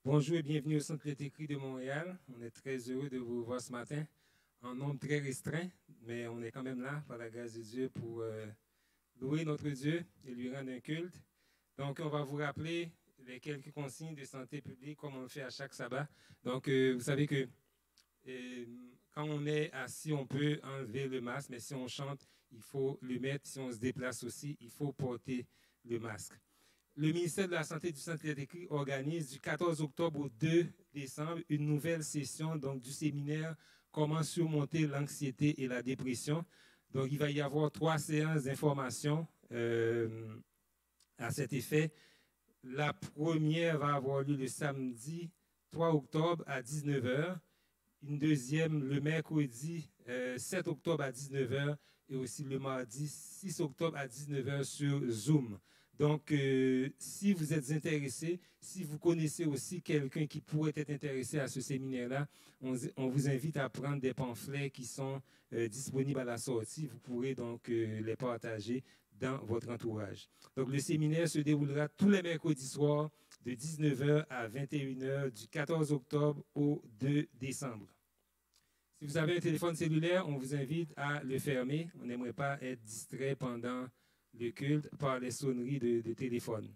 Bonjour et bienvenue au Centre Lettres de Montréal. On est très heureux de vous voir ce matin en nombre très restreint, mais on est quand même là par la grâce de Dieu pour louer notre Dieu et lui rendre un culte. Donc, on va vous rappeler les quelques consignes de santé publique comme on le fait à chaque sabbat. Donc, vous savez que quand on est assis, on peut enlever le masque, mais si on chante, il faut le mettre. Si on se déplace aussi, il faut porter le masque. Le ministère de la Santé du Centre Lettres organise du 14 octobre au 2 décembre une nouvelle session donc, du séminaire « Comment surmonter l'anxiété et la dépression ». Donc, il va y avoir 3 séances d'information à cet effet. La première va avoir lieu le samedi 3 octobre à 19 h, une deuxième le mercredi 7 octobre à 19 h et aussi le mardi 6 octobre à 19 h sur Zoom. Donc, si vous êtes intéressé, si vous connaissez aussi quelqu'un qui pourrait être intéressé à ce séminaire-là, on vous invite à prendre des pamphlets qui sont disponibles à la sortie. Vous pourrez donc les partager dans votre entourage. Donc, le séminaire se déroulera tous les mercredis soirs de 19 h à 21 h du 14 octobre au 2 décembre. Si vous avez un téléphone cellulaire, on vous invite à le fermer. On n'aimerait pas être distrait pendant le culte par les sonneries de téléphone.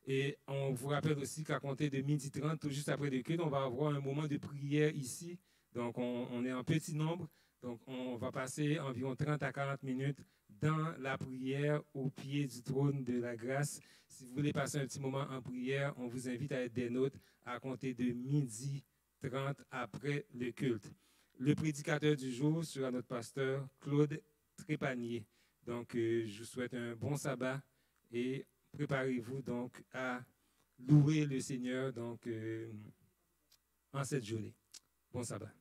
Et on vous rappelle aussi qu'à compter de 12h30, tout juste après le culte, on va avoir un moment de prière ici. Donc, on est en petit nombre. Donc, on va passer environ 30 à 40 minutes dans la prière au pied du trône de la grâce. Si vous voulez passer un petit moment en prière, on vous invite à être des nôtres à compter de 12h30 après le culte. Le prédicateur du jour sera notre pasteur Claude Trépanier. Donc, je vous souhaite un bon sabbat et préparez-vous donc à louer le Seigneur donc, en cette journée. Bon sabbat.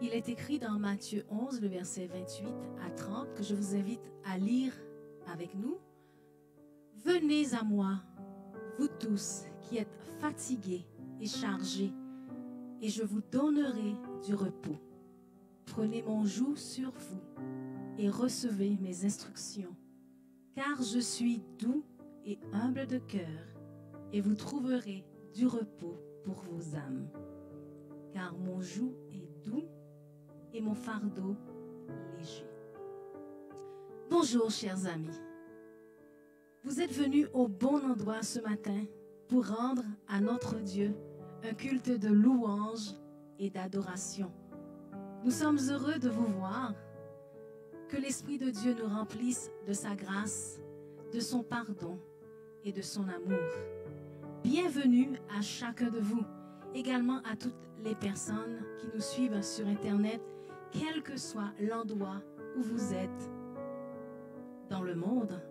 Il est écrit dans Matthieu 11, le verset 28 à 30, que je vous invite à lire avec nous. « Venez à moi, vous tous qui êtes fatigués et chargés, et je vous donnerai du repos. Prenez mon joug sur vous et recevez mes instructions, car je suis doux et humble de cœur, et vous trouverez du repos pour vos âmes. Car mon joug est doux et mon fardeau léger. » Bonjour, chers amis. Vous êtes venus au bon endroit ce matin pour rendre à notre Dieu un culte de louange et d'adoration. Nous sommes heureux de vous voir. Que l'Esprit de Dieu nous remplisse de sa grâce, de son pardon et de son amour. Bienvenue à chacun de vous, également à toutes les personnes qui nous suivent sur Internet, quel que soit l'endroit où vous êtes dans le monde.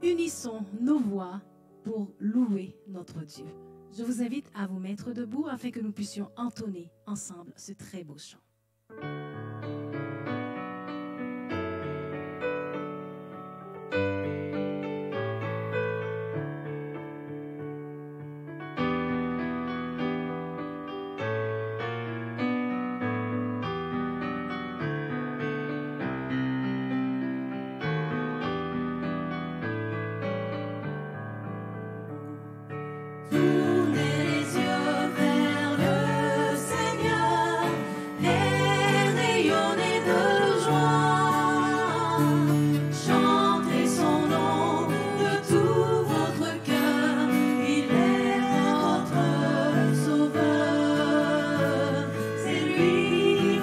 Unissons nos voix pour louer notre Dieu. Je vous invite à vous mettre debout afin que nous puissions entonner ensemble ce très beau chant. Lui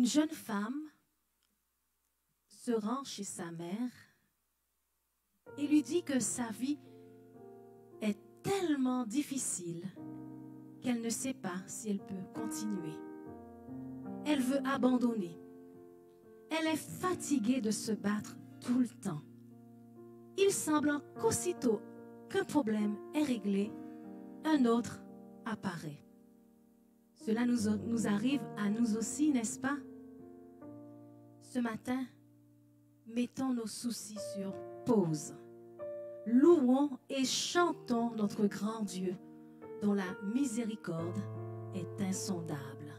Une jeune femme se rend chez sa mère et lui dit que sa vie est tellement difficile qu'elle ne sait pas si elle peut continuer. Elle veut abandonner. Elle est fatiguée de se battre tout le temps. Il semble qu'aussitôt qu'un problème est réglé, un autre apparaît. Cela nous arrive à nous aussi, n'est-ce pas? Ce matin, mettons nos soucis sur pause. Louons et chantons notre grand Dieu, dont la miséricorde est insondable.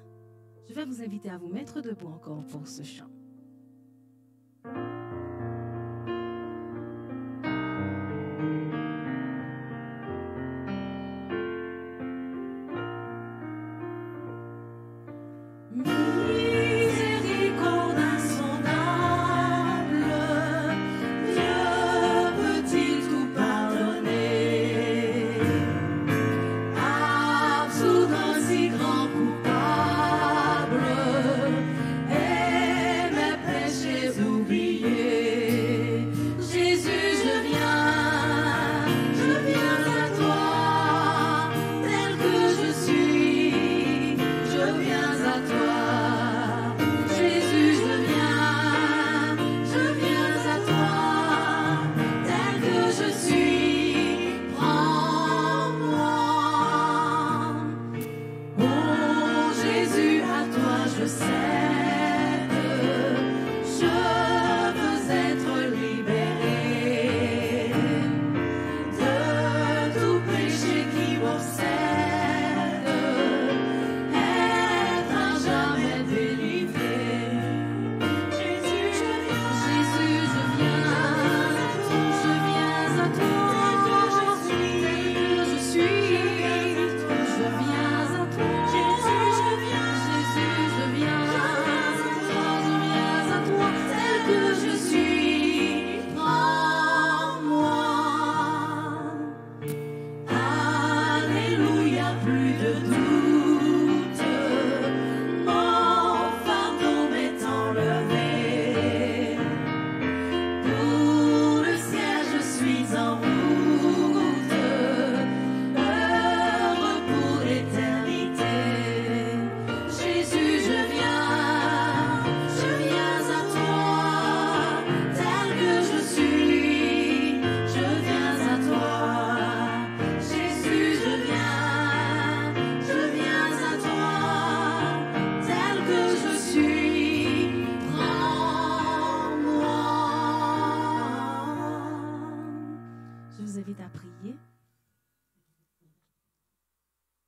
Je vais vous inviter à vous mettre debout encore pour ce chant.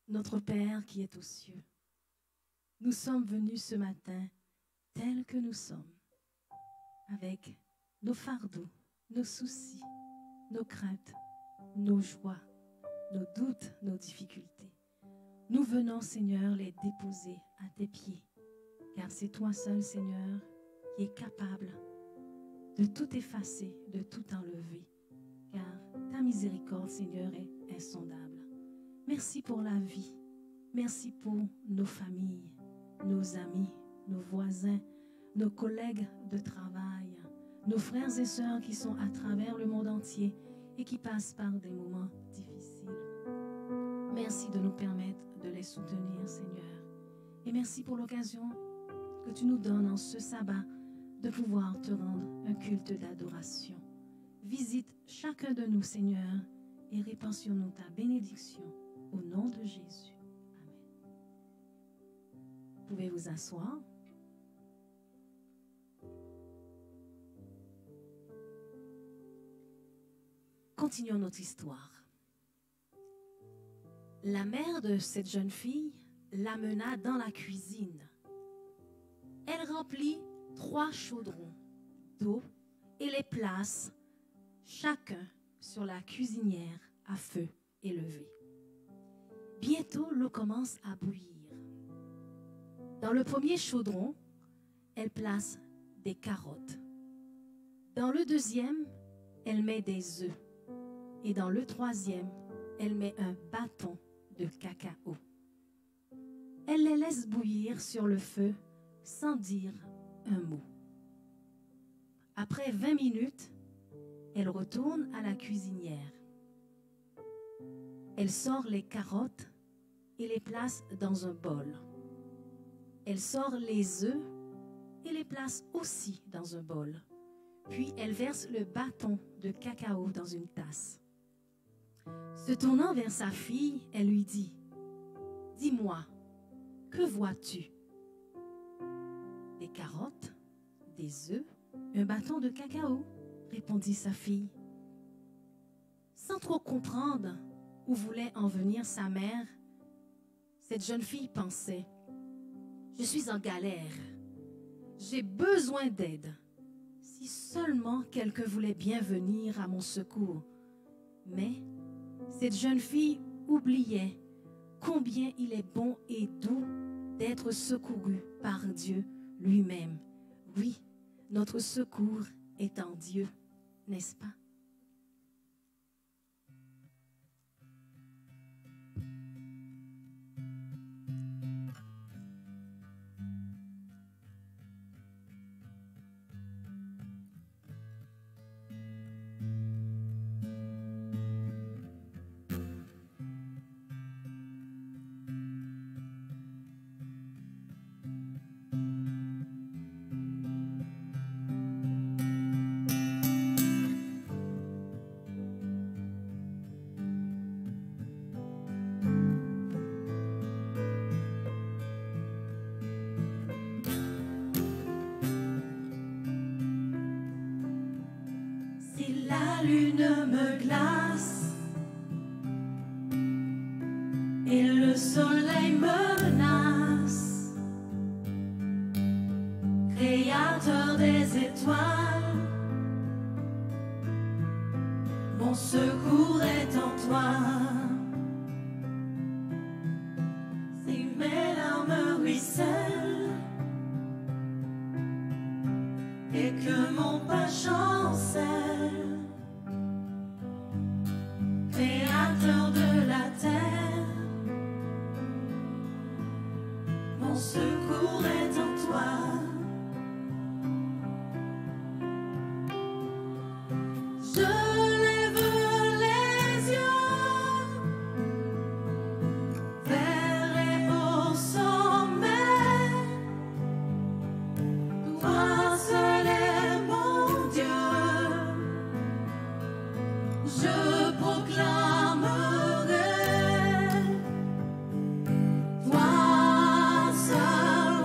Notre Père qui est aux cieux, nous sommes venus ce matin tels que nous sommes, avec nos fardeaux, nos soucis, nos craintes, nos joies, nos doutes, nos difficultés. Nous venons, Seigneur, les déposer à tes pieds, car c'est toi seul, Seigneur, qui es capable de tout effacer, de tout enlever, car ta miséricorde, Seigneur, est insondable. Merci pour la vie. Merci pour nos familles, nos amis, nos voisins, nos collègues de travail, nos frères et sœurs qui sont à travers le monde entier et qui passent par des moments difficiles. Merci de nous permettre de les soutenir, Seigneur. Et merci pour l'occasion que tu nous donnes en ce sabbat de pouvoir te rendre un culte d'adoration. Visite chacun de nous, Seigneur, et répands sur nous ta bénédiction. Au nom de Jésus. Amen. Vous pouvez vous asseoir. Continuons notre histoire. La mère de cette jeune fille l'amena dans la cuisine. Elle remplit 3 chaudrons d'eau et les place chacun sur la cuisinière à feu élevé. Bientôt, l'eau commence à bouillir. Dans le premier chaudron, elle place des carottes. Dans le deuxième, elle met des œufs. Et dans le troisième, elle met un bâton de cacao. Elle les laisse bouillir sur le feu sans dire un mot. Après 20 minutes, elle retourne à la cuisinière. Elle sort les carottes et les place dans un bol. Elle sort les œufs et les place aussi dans un bol. Puis elle verse le bâton de cacao dans une tasse. Se tournant vers sa fille, elle lui dit, « Dis-moi, que vois-tu? » « Des carottes, des œufs, un bâton de cacao, » répondit sa fille. Sans trop comprendre où voulait en venir sa mère, cette jeune fille pensait, « Je suis en galère, j'ai besoin d'aide. Si seulement quelqu'un voulait bien venir à mon secours. » Mais cette jeune fille oubliait combien il est bon et doux d'être secouru par Dieu lui-même. Oui, notre secours est en Dieu, n'est-ce pas? La lune me glace et le soleil me menace. Créateur des étoiles, mon secours est en toi. Si mes larmes ruissellent et que mon pas chancelle, Créateur de la terre, mon secours est en toi. Je lève les yeux vers les hauts sommets. Toi seul est mon Dieu. Je proclamerai, toi seul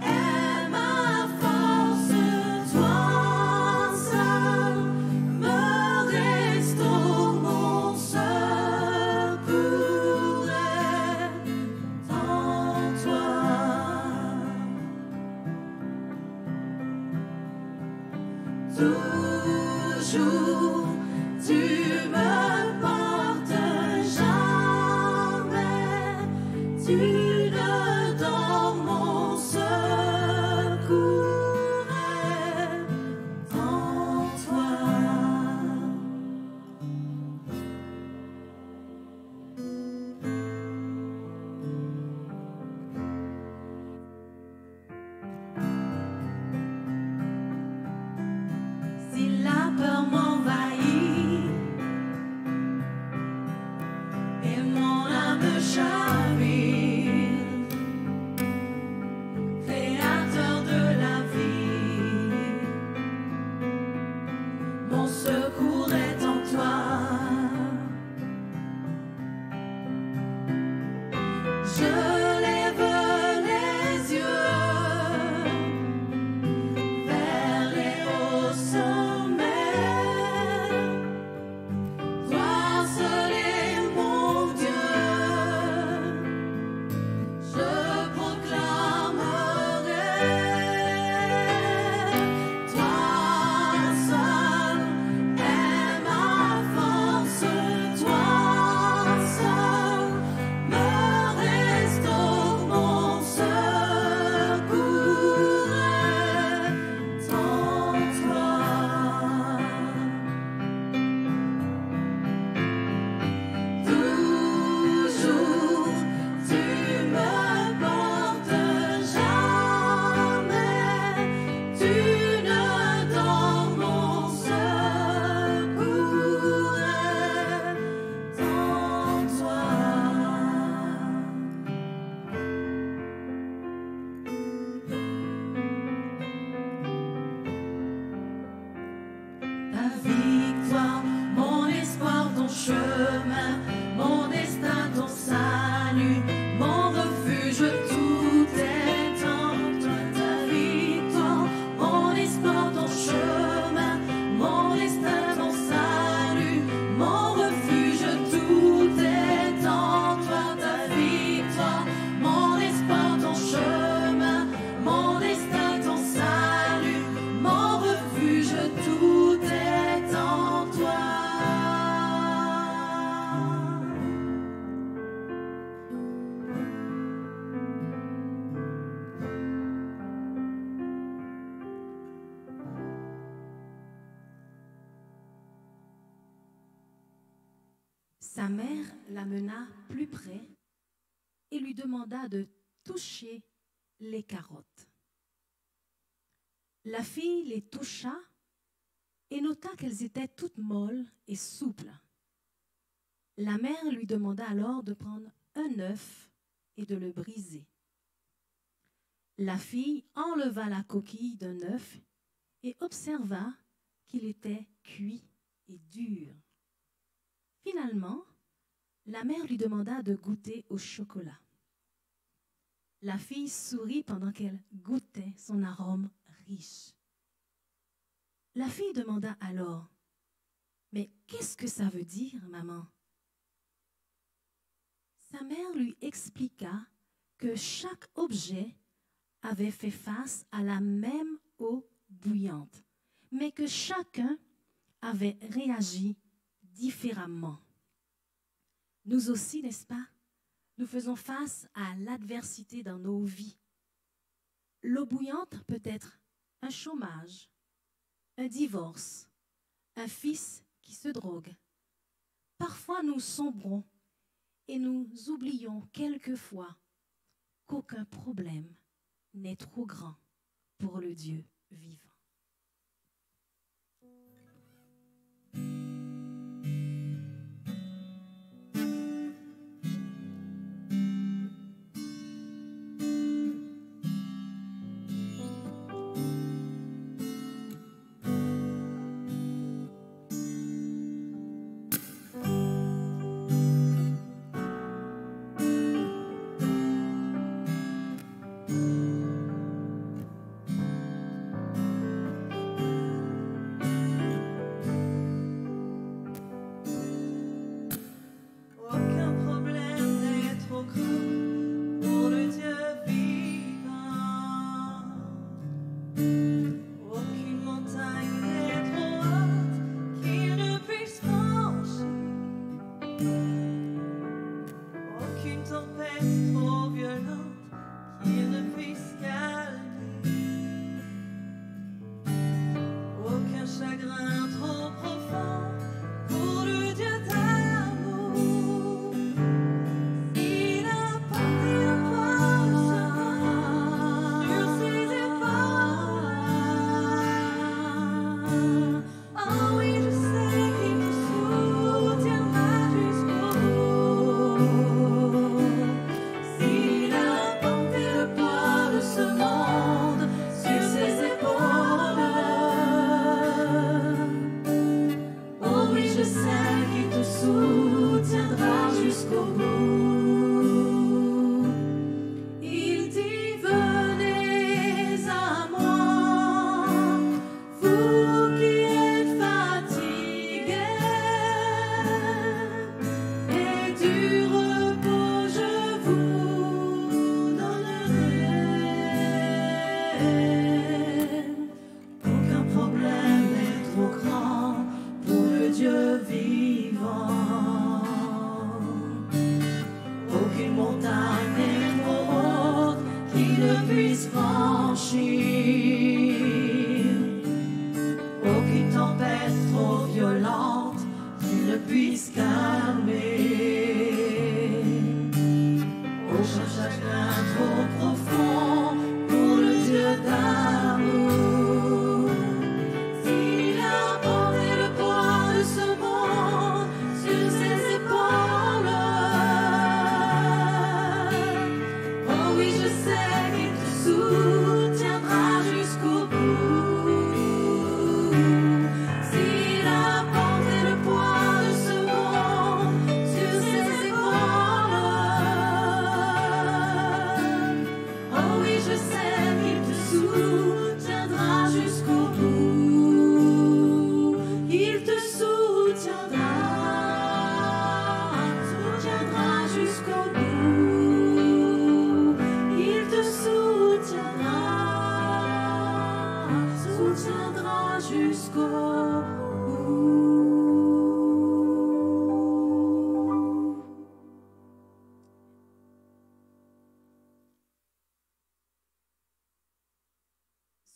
est ma force, toi seul me restaure, mon secours est en toi. Toujours tu me portes, jamais tu ne dors, mon secours est en toi. Si la peur m'envahit et mon âme chavire, Créateur de la vie, mon secours est en toi. Je lève les yeux vers les hauts sommets. Toi seul est mon Dieu. Je proclamerai, toi seul est ma force, toi seul me restaure. Sa mère l'amena plus près et lui demanda de toucher les carottes. La fille les toucha et nota qu'elles étaient toutes molles et souples. La mère lui demanda alors de prendre un œuf et de le briser. La fille enleva la coquille d'un œuf et observa qu'il était cuit et dur. Finalement, la mère lui demanda de goûter au chocolat. La fille sourit pendant qu'elle goûtait son arôme riche. La fille demanda alors, « Mais qu'est-ce que ça veut dire, maman ?» Sa mère lui expliqua que chaque objet avait fait face à la même eau bouillante, mais que chacun avait réagi différemment. Nous aussi, n'est-ce pas? Nous faisons face à l'adversité dans nos vies. L'eau bouillante peut être un chômage, un divorce, un fils qui se drogue. Parfois, nous sombrons et nous oublions quelquefois qu'aucun problème n'est trop grand pour le Dieu vivant.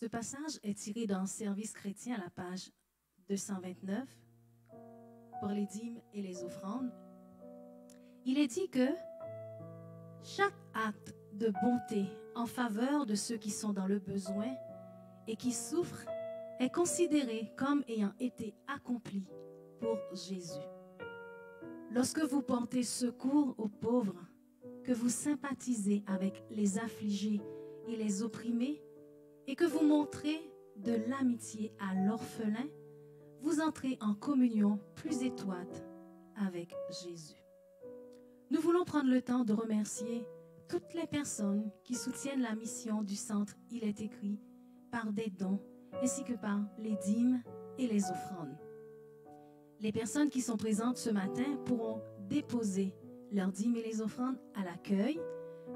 Ce passage est tiré dans Service chrétien à la page 229 pour les dîmes et les offrandes. il est dit que chaque acte de bonté en faveur de ceux qui sont dans le besoin et qui souffrent est considéré comme ayant été accompli pour Jésus. Lorsque vous portez secours aux pauvres, que vous sympathisez avec les affligés et les opprimés, et que vous montrez de l'amitié à l'orphelin, vous entrez en communion plus étroite avec Jésus. Nous voulons prendre le temps de remercier toutes les personnes qui soutiennent la mission du centre Il est écrit par des dons, ainsi que par les dîmes et les offrandes. Les personnes qui sont présentes ce matin pourront déposer leurs dîmes et les offrandes à l'accueil.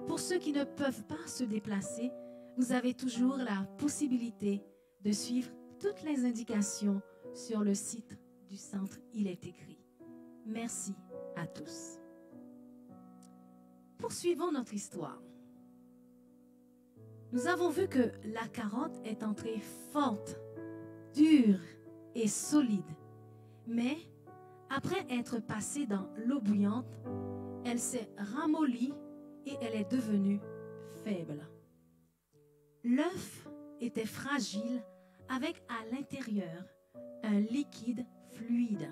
Pour ceux qui ne peuvent pas se déplacer, vous avez toujours la possibilité de suivre toutes les indications sur le site du centre Il est écrit. Merci à tous. Poursuivons notre histoire. Nous avons vu que la carotte est entrée forte, dure et solide. Mais après être passée dans l'eau bouillante, elle s'est ramollie et elle est devenue faible. L'œuf était fragile avec à l'intérieur un liquide fluide.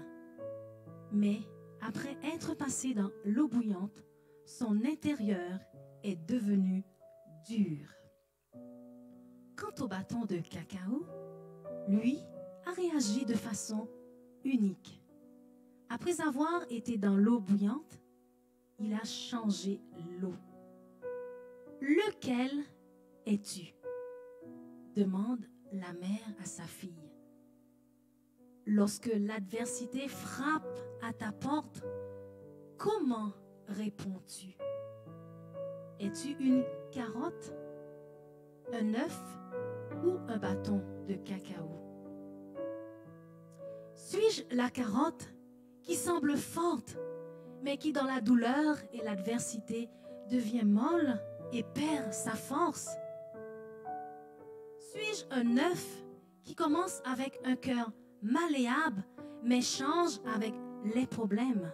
Mais après être passé dans l'eau bouillante, son intérieur est devenu dur. Quant au bâton de cacao, lui a réagi de façon unique. Après avoir été dans l'eau bouillante, il a changé l'eau. Lequel es-tu? Demande la mère à sa fille. Lorsque l'adversité frappe à ta porte, comment réponds-tu? Es-tu une carotte, un œuf ou un bâton de cacao? Suis-je la carotte qui semble forte, mais qui dans la douleur et l'adversité devient molle et perd sa force? Suis-je un œuf qui commence avec un cœur malléable, mais change avec les problèmes?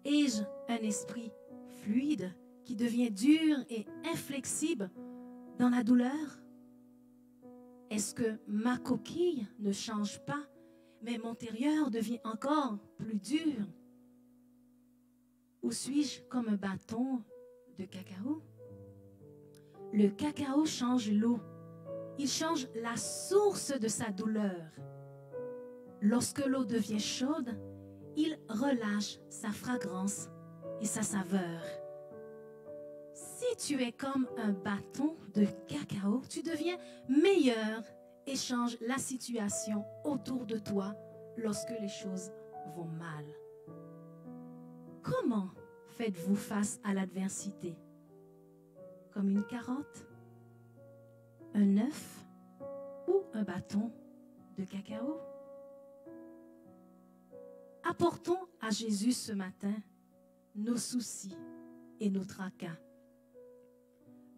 Ai-je un esprit fluide qui devient dur et inflexible dans la douleur? Est-ce que ma coquille ne change pas, mais mon intérieur devient encore plus dur? Ou suis-je comme un bâton de cacao? Le cacao change l'eau. Il change la source de sa douleur. Lorsque l'eau devient chaude, il relâche sa fragrance et sa saveur. Si tu es comme un bâton de cacao, tu deviens meilleur et changes la situation autour de toi lorsque les choses vont mal. Comment faites-vous face à l'adversité? Comme une carotte, un œuf ou un bâton de cacao? Apportons à Jésus ce matin nos soucis et nos tracas.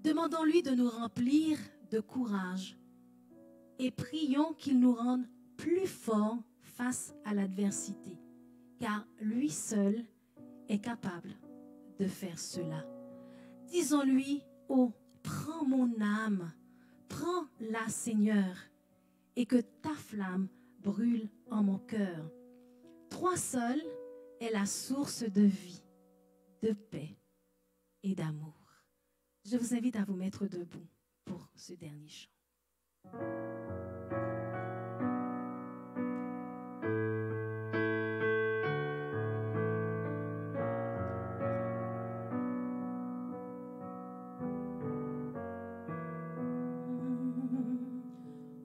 Demandons-lui de nous remplir de courage et prions qu'il nous rende plus forts face à l'adversité, car lui seul est capable de faire cela. Disons-lui: oh, prends mon âme, prends-la, Seigneur, et que ta flamme brûle en mon cœur. Toi seul est la source de vie, de paix et d'amour. Je vous invite à vous mettre debout pour ce dernier chant.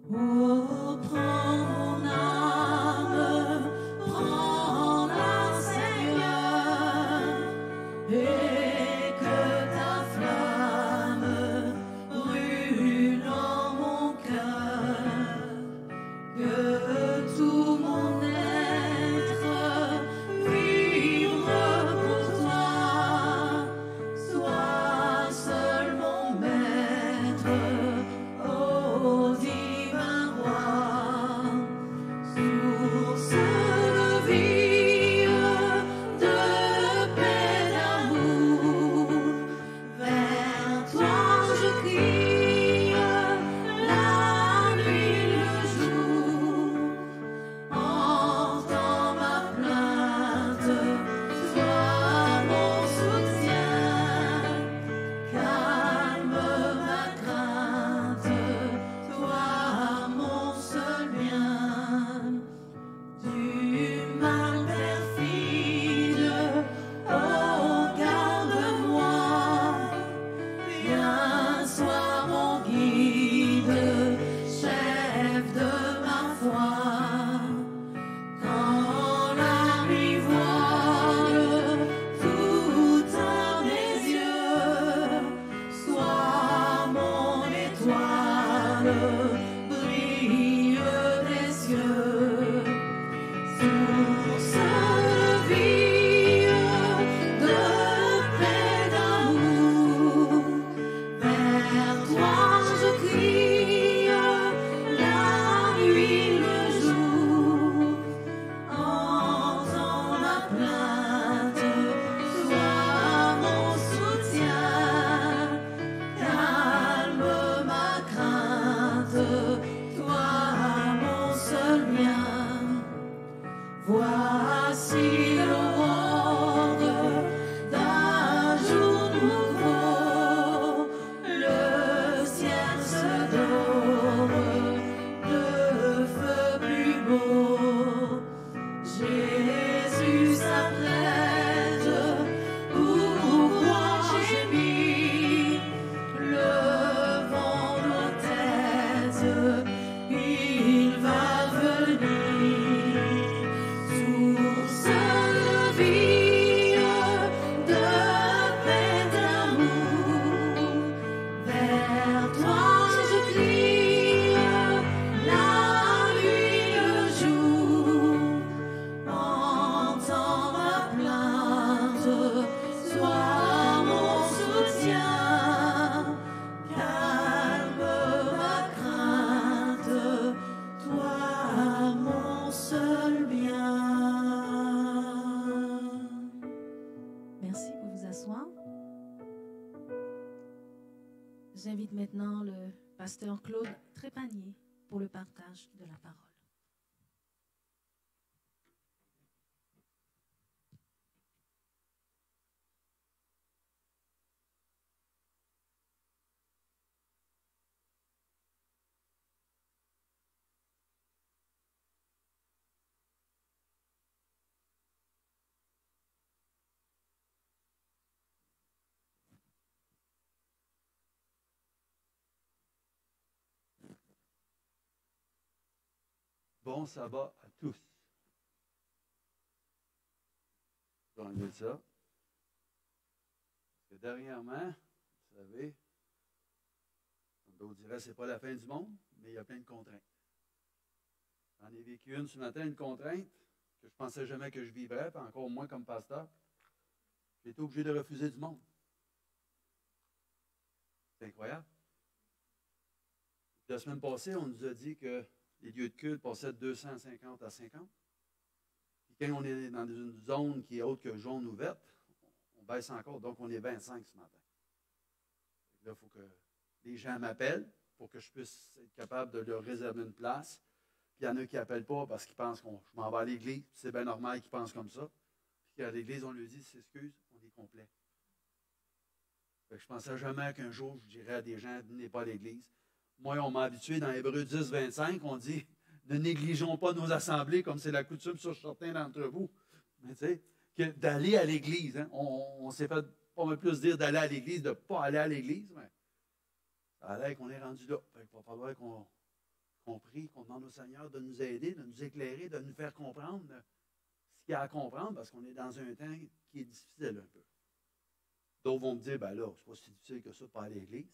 Oh, prends mon âme, prends-la, Seigneur, et que ta flamme brûle en mon cœur. J'invite maintenant le pasteur Claude Trépanier pour le partage de la parole. Bon sabbat à tous. Je vais enlever ça. Parce que dernièrement, vous savez, comme d'autres diraient, ce n'est pas la fin du monde, mais il y a plein de contraintes. J'en ai vécu une ce matin, une contrainte que je ne pensais jamais que je vivrais, puis encore moins comme pasteur. J'ai été obligé de refuser du monde. C'est incroyable. La semaine passée, on nous a dit que les lieux de culte passaient de 250 à 50. Puis quand on est dans une zone qui est autre que jaune ou verte, on baisse encore. Donc, on est 25 ce matin. Là, il faut que les gens m'appellent pour que je puisse être capable de leur réserver une place. Puis il y en a qui n'appellent pas parce qu'ils pensent que je m'en vais à l'église. C'est bien normal qu'ils pensent comme ça. Puis à l'église, on lui dit, s'excuse, on est complet. Fait que je ne pensais jamais qu'un jour, je dirais à des gens, venez pas à l'église. Moi, on m'a habitué dans Hébreux 10, 25, on dit, ne négligeons pas nos assemblées comme c'est la coutume sur certains d'entre vous. Mais tu sais, d'aller à l'église, hein, on s'est fait pas mal plus dire d'aller à l'église, de ne pas aller à l'église, mais ça a l'air qu'on est rendu là. Il va falloir qu'on prie, qu'on demande au Seigneur de nous aider, de nous éclairer, de nous faire comprendre ce qu'il y a à comprendre, parce qu'on est dans un temps qui est difficile un peu. D'autres vont me dire, ben là, c'est pas si difficile que ça de pas aller à l'église.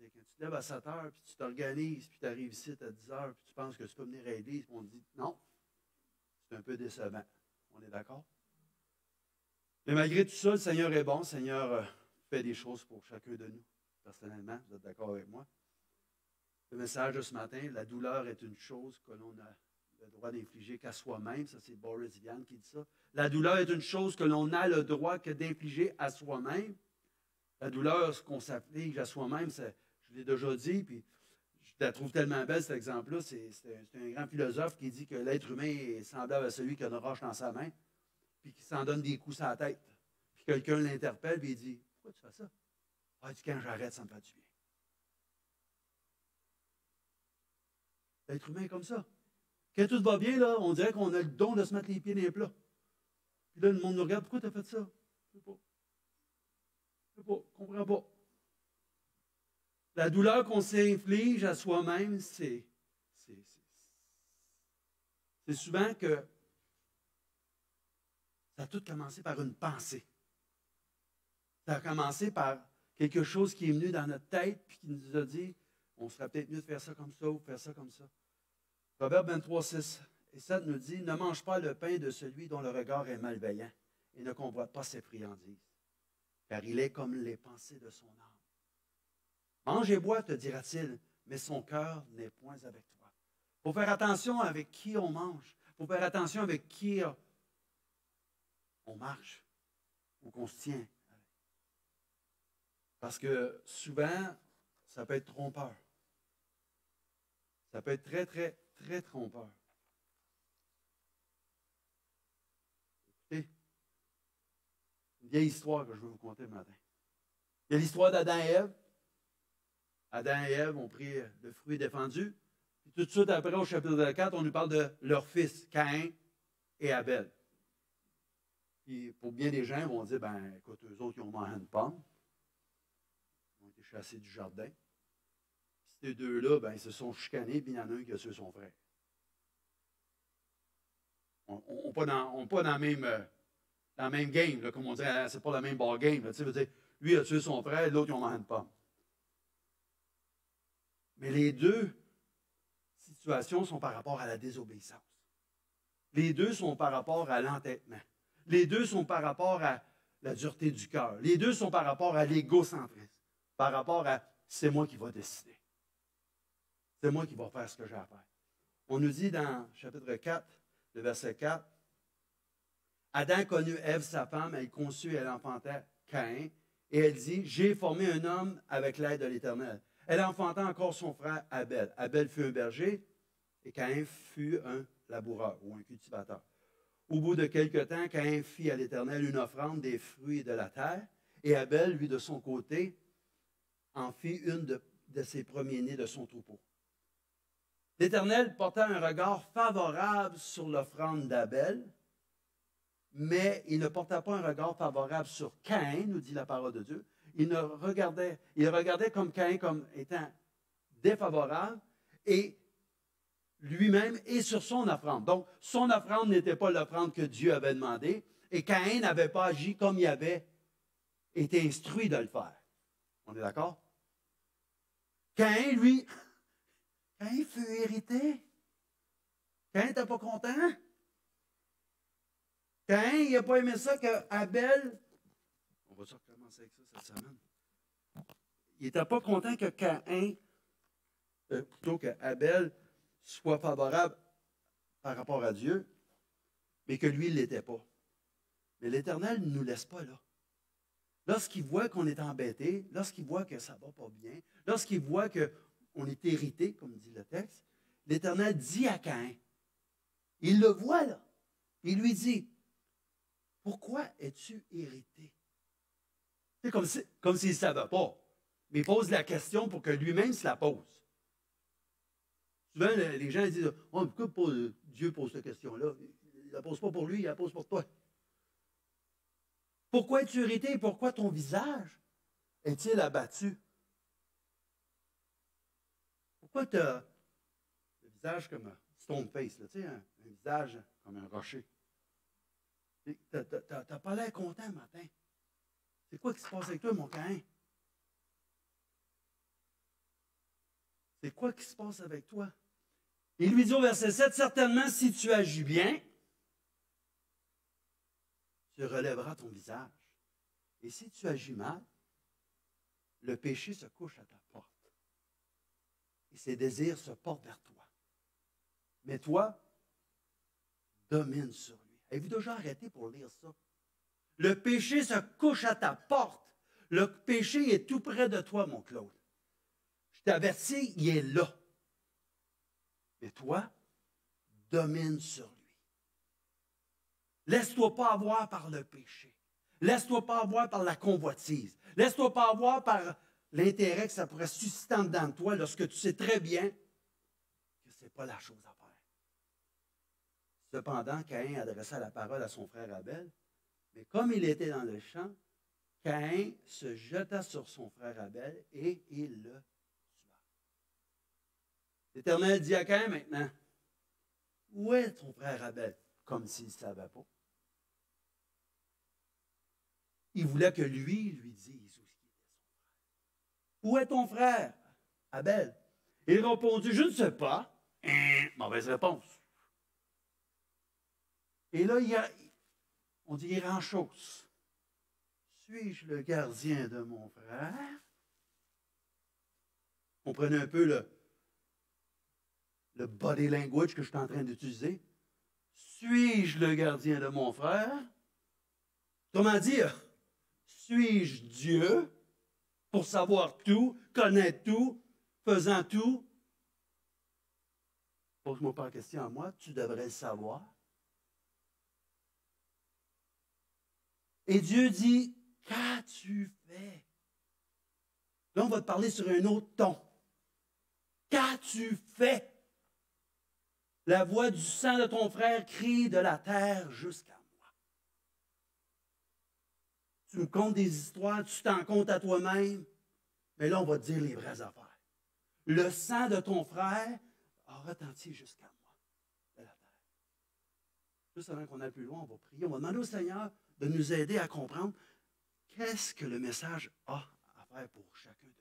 Quand tu te lèves à 7 heures, puis tu t'organises, puis tu arrives ici à 10 heures, puis tu penses que tu peux venir à l'église, puis on te dit non, c'est un peu décevant. On est d'accord? Mais malgré tout ça, le Seigneur est bon. Le Seigneur fait des choses pour chacun de nous. Personnellement, vous êtes d'accord avec moi? Le message de ce matin, la douleur est une chose que l'on a le droit d'infliger qu'à soi-même. Ça, c'est Boris Vian qui dit ça. La douleur est une chose que l'on a le droit que d'infliger à soi-même. La douleur, ce qu'on s'afflige à soi-même, je l'ai déjà dit, puis je la trouve tellement belle, cet exemple-là. C'est un grand philosophe qui dit que l'être humain est semblable à celui qui a une roche dans sa main, puis qui s'en donne des coups sur la tête. Puis quelqu'un l'interpelle, puis il dit, « Pourquoi tu fais ça? » « Ah, quand j'arrête, ça me fait du bien. » L'être humain est comme ça. Quand tout va bien, là, on dirait qu'on a le don de se mettre les pieds dans les plats. Puis là, le monde nous regarde, « Pourquoi tu as fait ça? » Je ne sais pas. Je ne comprends pas. La douleur qu'on s'inflige à soi-même, c'est souvent que ça a tout commencé par une pensée. Ça a commencé par quelque chose qui est venu dans notre tête puis qui nous a dit, on serait peut-être mieux de faire ça comme ça ou faire ça comme ça. Proverbe 23, 6 et 7 nous dit, ne mange pas le pain de celui dont le regard est malveillant et ne convoite pas ses friandises, car il est comme les pensées de son âme. Mange et bois, te dira-t-il, mais son cœur n'est point avec toi. Il faut faire attention avec qui on mange. Il faut faire attention avec qui on marche ou qu'on se tient. Parce que souvent, ça peut être trompeur. Ça peut être très, très, très trompeur. Écoutez, une vieille histoire que je vais vous conter le matin. Il y a l'histoire d'Adam et Ève. Adam et Ève ont pris le fruit défendu. Puis tout de suite après, au chapitre 4, on nous parle de leur fils, Caïn et Abel. Puis pour bien des gens, ils vont dire, ben écoute, eux autres, ils ont mangé une pomme. Ils ont été chassés du jardin. Puis ces deux-là, ben, ils se sont chicanés, puis il y en a un qui a tué son frère. On n'est pas dans la même game, là, comme on dirait, c'est pas la même ball game. Là, tu sais, lui a tué son frère, l'autre, ils ont mangé une pomme. Mais les deux situations sont par rapport à la désobéissance. Les deux sont par rapport à l'entêtement. Les deux sont par rapport à la dureté du cœur. Les deux sont par rapport à l'égocentrisme. Par rapport à c'est moi qui vais décider. C'est moi qui vais faire ce que j'ai à faire. On nous dit dans chapitre 4, le verset 4, Adam connut Ève, sa femme, elle conçut et elle enfanta Caïn, Et elle dit, j'ai formé un homme avec l'aide de l'Éternel. Elle enfanta encore son frère Abel. Abel fut un berger et Caïn fut un laboureur ou un cultivateur. Au bout de quelque temps, Caïn fit à l'Éternel une offrande des fruits de la terre et Abel, lui, de son côté, en fit une de ses premiers-nés de son troupeau. L'Éternel porta un regard favorable sur l'offrande d'Abel, mais il ne porta pas un regard favorable sur Caïn, nous dit la parole de Dieu. Il regardait comme Caïn comme étant défavorable et lui-même et sur son offrande. Donc, son offrande n'était pas l'offrande que Dieu avait demandé et Caïn n'avait pas agi comme il avait été instruit de le faire. On est d'accord? Caïn, lui, Caïn fut irrité. Caïn n'était pas content. Caïn, il n'a pas aimé ça qu'Abel, on va recommencer avec ça cette semaine, il n'était pas content que Caïn, plutôt qu'Abel, soit favorable par rapport à Dieu, mais que lui, il ne l'était pas. Mais l'Éternel ne nous laisse pas là. Lorsqu'il voit qu'on est embêté, lorsqu'il voit que ça ne va pas bien, lorsqu'il voit qu'on est irrité, comme dit le texte, l'Éternel dit à Caïn, il le voit là, il lui dit, pourquoi es-tu irrité? C'est comme s'il ne savait pas, mais il pose la question pour que lui-même se la pose. Souvent, les gens disent, oh, pourquoi Dieu pose cette question-là? Il ne la pose pas pour lui, il la pose pour toi. Pourquoi es-tu irrité et pourquoi ton visage est-il abattu? Pourquoi tu as le visage comme un stone face, là, tu sais, un visage comme un rocher? Tu n'as pas l'air content le matin. C'est quoi qui se passe avec toi, mon Caïn? C'est quoi qui se passe avec toi? Il lui dit au verset 7, certainement, si tu agis bien, tu relèveras ton visage. Et si tu agis mal, le péché se couche à ta porte. Et ses désirs se portent vers toi. Mais toi, domine sur lui. Avez-vous déjà arrêté pour lire ça? Le péché se couche à ta porte. Le péché est tout près de toi, mon Claude. Je t'avertis, il est là. Mais toi, domine sur lui. Laisse-toi pas avoir par le péché. Laisse-toi pas avoir par la convoitise. Laisse-toi pas avoir par l'intérêt que ça pourrait susciter en dedans de toi lorsque tu sais très bien que ce n'est pas la chose à faire. Cependant, Caïn adressa la parole à son frère Abel, mais comme il était dans le champ, Caïn se jeta sur son frère Abel et il le tua. L'Éternel dit à Caïn maintenant, où est ton frère Abel? Comme s'il ne savait pas. Il voulait que lui dise où est-ce qu'il était son frère. Où est ton frère, Abel? Il répondit, je ne sais pas. Mauvaise réponse. Et là, on dit, il rend chose. Suis-je le gardien de mon frère? Comprenez un peu le body language que je suis en train d'utiliser. Suis-je le gardien de mon frère? Comment dire? Suis-je Dieu pour savoir tout, connaître tout, faisant tout? Pose-moi pas la question à moi, tu devrais le savoir. Et Dieu dit, qu'as-tu fait? Là, on va te parler sur un autre ton. Qu'as-tu fait? La voix du sang de ton frère crie de la terre jusqu'à moi. Tu me contes des histoires, tu t'en comptes à toi-même, mais là, on va te dire les vraies affaires. Le sang de ton frère a retenti jusqu'à moi de la terre. Juste avant qu'on aille plus loin, on va prier. On va demander au Seigneur de nous aider à comprendre qu'est-ce que le message a à faire pour chacun de nous.